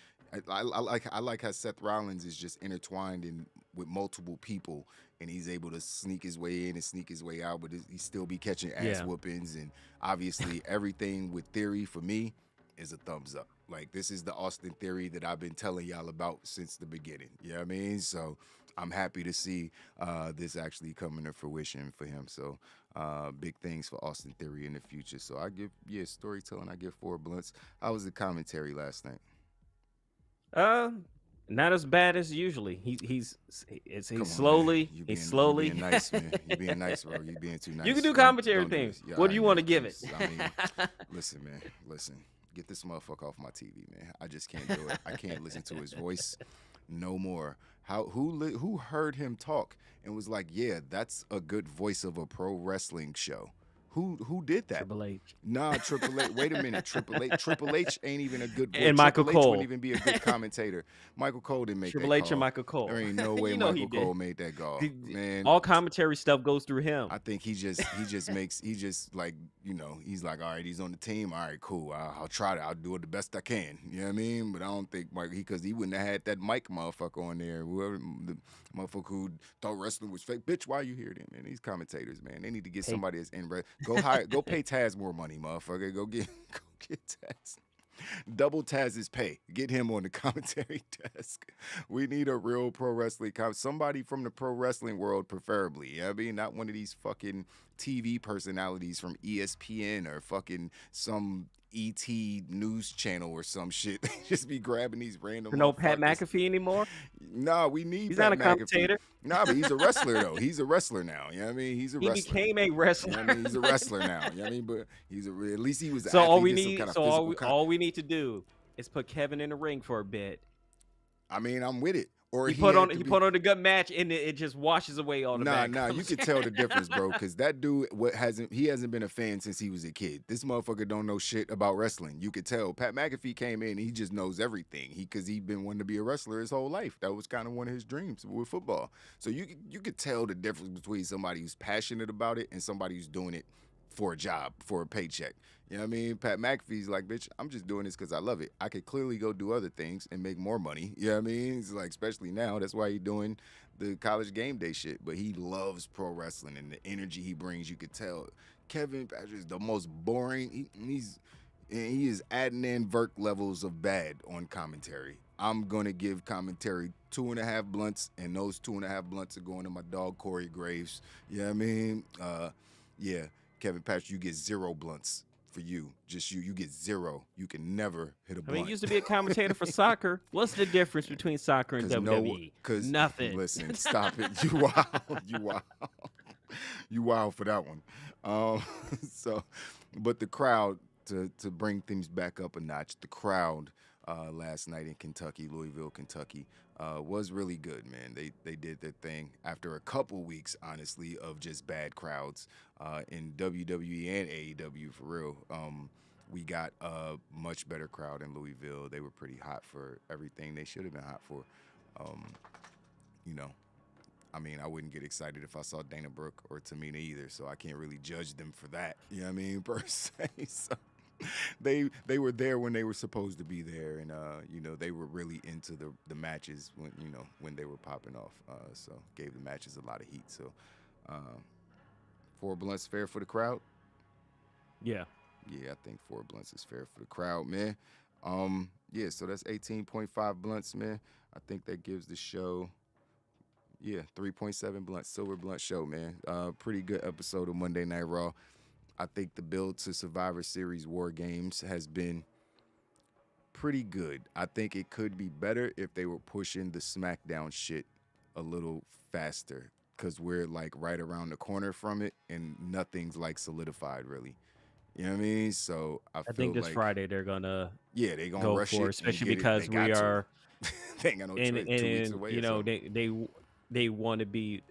I like how Seth Rollins is just intertwined with multiple people, and he's able to sneak his way in and sneak his way out, but he still be catching ass whoopings. And obviously everything with Theory for me is a thumbs up. Like, this is the Austin Theory that I've been telling y'all about since the beginning. You know what I mean? So I'm happy to see this actually coming to fruition for him. So big things for Austin Theory in the future. So I give storytelling, I give 4 blunts. How was the commentary last night? Not as bad as usually. He's slowly. You being nice, man. You being nice, bro. You being too nice. You can do commentary things. What do you want to give it? I mean, listen, man. Get this motherfucker off my TV, man. I just can't do it. I can't listen to his voice. no more. Who heard him talk and was like, yeah, that's a good voice of a pro wrestling show? Who did that? Triple H. Nah, Triple H. Wait a minute, Triple H. Triple H ain't even a good voice. And Michael Triple H Cole. wouldn't even be a good commentator. Michael Cole didn't make Triple that H call. and Michael Cole. There ain't no way You know he Michael Cole did. made that call, man. All commentary stuff goes through him. I think he just like, you know, he's like, all right, he's on the team. All right, cool. I'll try to. I'll do it the best I can. You know what I mean? But I don't think Mike, because he wouldn't have had that Mike motherfucker on there. Whoever the motherfucker who thought wrestling was fake. Bitch, why you here then, man? These commentators, man, they need to get somebody that's in. Go pay Taz more money, motherfucker. Go get Taz. Double Taz's pay. Get him on the commentary desk. We need a real pro wrestling somebody from the pro wrestling world, preferably. You know what I mean? Not one of these fucking TV personalities from ESPN or fucking some ET news channel or some shit. They just be grabbing these random. No Pat motherfuckers. McAfee anymore. Nah, we need. He's Pat not a commentator. McAfee. Nah, but he's a wrestler though. He's a wrestler now. You know what I mean? He's a He wrestler. became a wrestler. You know what I mean? He's a wrestler now. You know what I mean? But at least he was. So all we did some need, kind of so physical all we need to do is put Kevin in the ring for a bit. I mean, I'm with it. Or He put on had to put on a good match and it just washes away all the bad Nah, you comes. can tell the difference, bro. Because that dude hasn't been a fan since he was a kid. This motherfucker don't know shit about wrestling. You could tell. Pat McAfee came in, he just knows everything. Because he been wanting to be a wrestler his whole life. That was kind of one of his dreams with football. So you could tell the difference between somebody who's passionate about it and somebody who's doing it for a job, for a paycheck. You know what I mean? Pat McAfee's like, bitch, I'm just doing this because I love it. I could clearly go do other things and make more money. You know what I mean? It's like, especially now, that's why he's doing the college game day shit. But he loves pro wrestling and the energy he brings. You could tell. Kevin Patrick is the most boring. He is adding in Verk levels of bad on commentary. I'm going to give commentary 2.5 blunts, and those 2.5 blunts are going to my dog Corey Graves. You know what I mean? Yeah, Kevin Patrick, you get 0 blunts. For you, just you get 0. You can never hit a I blunt. mean, he used to be a commentator for soccer. What's the difference between soccer and WWE? Nothing. Listen, stop it. You wild. You wild for that one. But the crowd, to bring things back up a notch, the crowd last night in Kentucky, Louisville, Kentucky, was really good, man. They did their thing after a couple weeks, honestly, of just bad crowds in WWE and AEW, for real. We got a much better crowd in Louisville. They were pretty hot for everything they should have been hot for. You know, I mean, I wouldn't get excited if I saw Dana Brooke or Tamina either, so I can't really judge them for that. You know what I mean, per se. So they were there when they were supposed to be there, and you know, they were really into the matches when they were popping off. So gave the matches a lot of heat. So 4 blunts fair for the crowd. Yeah. Yeah, I think 4 blunts is fair for the crowd, man. Yeah, so that's 18.5 blunts, man. I think that gives the show, 3.7 blunts, silver blunt show, man. Pretty good episode of Monday Night Raw. I think the build to Survivor Series War Games has been pretty good. I think it could be better if they were pushing the SmackDown shit a little faster, because we're like right around the corner from it and nothing's like solidified really. You know what I mean? So I think feel this like, Friday they're gonna they're gonna go rush for, it, especially and get because it. They we got to. are They ain't got no choice. 2 weeks away. you or know, something. they want to be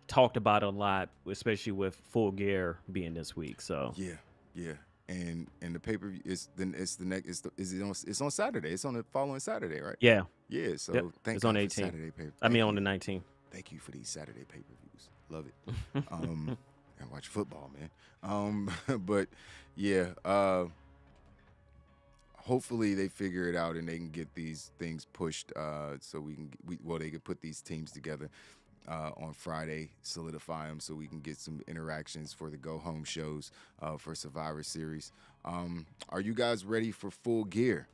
talked about a lot, especially with Full Gear being this week. So yeah. And the pay-per-view it's on Saturday. It's on the following Saturday, right? yeah, Yeah, so Yep. thank It's God on for 18. Saturday pay. I mean on the 19th. Thank you for these Saturday pay-per-views. Love it. I watch football, man. But yeah, hopefully they figure it out and they can get these things pushed so they can put these teams together on Friday, solidify them so we can get some interactions for the go-home shows for Survivor Series. Are you guys ready for Full Gear?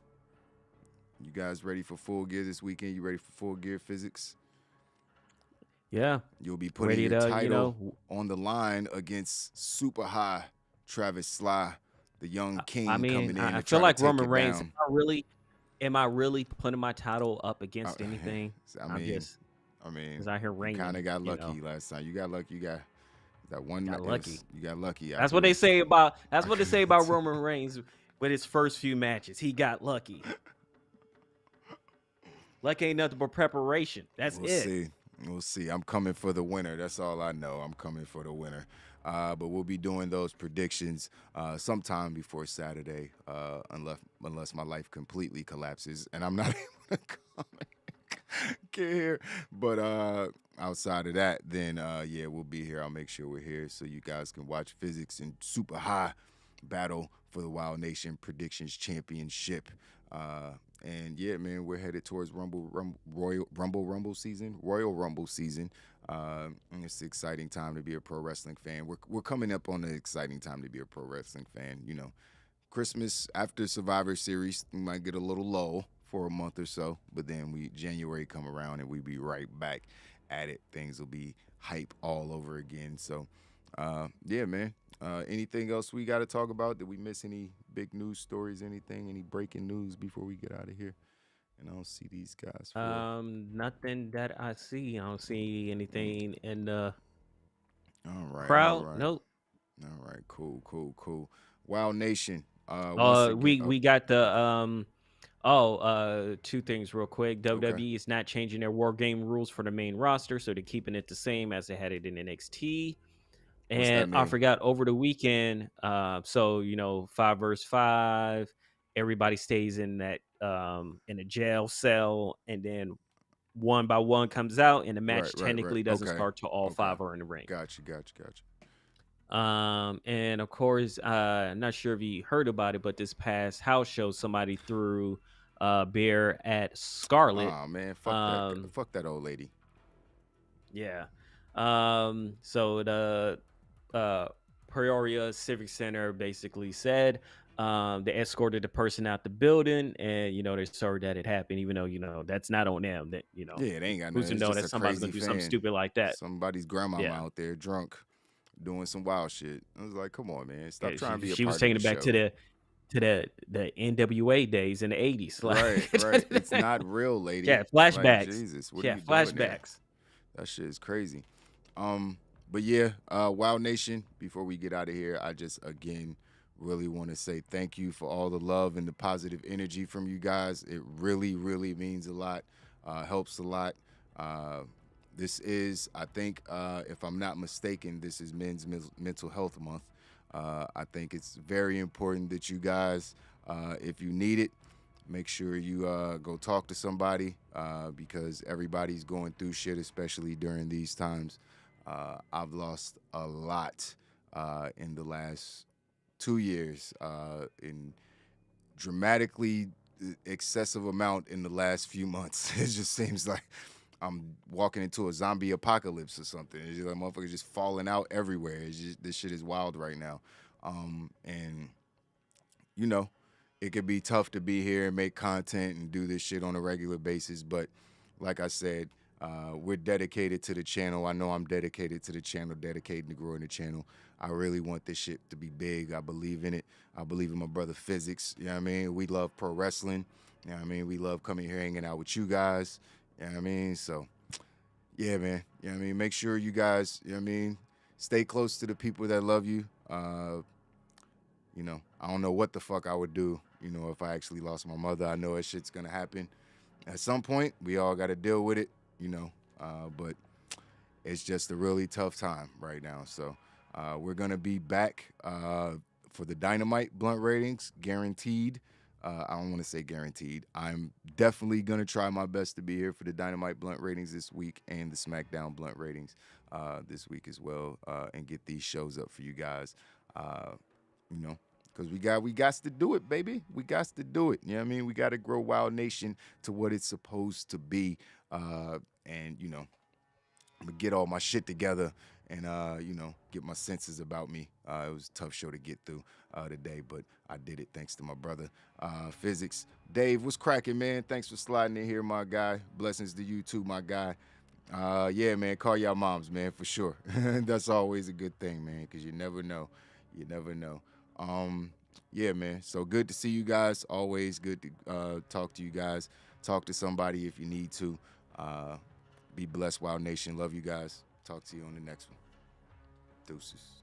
You guys ready for Full Gear this weekend? You ready for Full Gear Physics? Yeah, You'll be putting ready your to, title on the line against super high Travis Sly, the young king coming in. I to feel try like to take Roman it Reigns. down. Am I really putting my title up against anything? I mean, Is out here reigning. Kind of got you lucky know. last time. You got lucky. You got that one. Got lucky. You got lucky. That's what they say about. That's what they say about Roman Reigns with his first few matches. He got lucky. Luck ain't nothing but preparation. That's We'll it. see. We'll see. I'm coming for the winner. That's all I know. I'm coming for the winner. But we'll be doing those predictions sometime before Saturday, unless my life completely collapses and I'm not able to come get here. But outside of that, then yeah, we'll be here. I'll make sure we're here so you guys can watch Physics and Super High battle for the Wild Nation Predictions Championship. And yeah, man, we're headed towards Royal Rumble season. And it's an exciting time to be a pro wrestling fan. We're coming up on an exciting time to be a pro wrestling fan. You know, Christmas after Survivor Series, we might get a little lull for a month or so, but then January come around and we be right back at it. Things will be hype all over again. So, yeah, man. Anything else we got to talk about? Did we miss any big news stories? Anything? Any breaking news before we get out of here? And I don't see these guys. Nothing that I see. I don't see anything in the All right. crowd. Nope. All right. Cool. Wild Nation. Once again, We got the two things real quick. WWE is not changing their war game rules for the main roster, so they're keeping it the same as they had it in NXT. And I forgot over the weekend. So 5 versus 5. Everybody stays in that in a jail cell, and then one by one comes out, and the match technically doesn't start till all 5 are in the ring. Gotcha. And of course, I'm not sure if you heard about it, but this past house show, somebody threw beer at Scarlett. Oh man, fuck that old lady. Yeah. So the Peoria Civic Center basically said they escorted the person out the building, and they're sorry that it happened, even though that's not on them. That yeah, it ain't got who's to know that somebody's gonna do something stupid like that. Somebody's grandmama out there drunk, doing some wild shit. I was like, come on, man, stop trying to be. She was taking it back to the NWA days in the 80s. Right. It's not real, lady. Yeah, flashbacks. Like, Jesus, what are you flashbacks. Doing there? That shit is crazy. But yeah, Wild Nation, before we get out of here, I just, again, really want to say thank you for all the love and the positive energy from you guys. It really, really means a lot, helps a lot. This is, I think, if I'm not mistaken, this is Men's Mental Health Month. I think it's very important that you guys, if you need it, make sure you go talk to somebody because everybody's going through shit, especially during these times. I've lost a lot in the last 2 years, in dramatically excessive amount in the last few months. It just seems like I'm walking into a zombie apocalypse or something. It's just like motherfuckers just falling out everywhere. It's just, this shit is wild right now. And, it could be tough to be here and make content and do this shit on a regular basis. But like I said, we're dedicated to the channel. I know I'm dedicated to the channel, dedicated to growing the channel. I really want this shit to be big. I believe in it. I believe in my brother Physics. You know what I mean? We love pro wrestling. You know what I mean? We love coming here, hanging out with you guys. You know what I mean? So, yeah, man. You know what I mean? Make sure you guys, you know what I mean, stay close to the people that love you. I don't know what the fuck I would do, if I actually lost my mother. I know that shit's going to happen at some point. We all got to deal with it, but it's just a really tough time right now. So we're going to be back for the Dynamite Blunt Ratings, guaranteed. I don't want to say guaranteed. I'm definitely going to try my best to be here for the Dynamite Blunt Ratings this week and the SmackDown Blunt Ratings this week as well, and get these shows up for you guys, because we got to do it, baby. We got to do it. You know what I mean? We got to grow Wild Nation to what it's supposed to be, and, I'm going to get all my shit together and, get my senses about me. It was a tough show to get through today, but I did it thanks to my brother, Physics. Dave, what's cracking, man? Thanks for sliding in here, my guy. Blessings to you too, my guy. Yeah, man, call y'all moms, man, for sure. That's always a good thing, man, because you never know. You never know. Yeah, man, so good to see you guys. Always good to talk to you guys. Talk to somebody if you need to. Be blessed, Wild Nation. Love you guys. Talk to you on the next one. Deuces.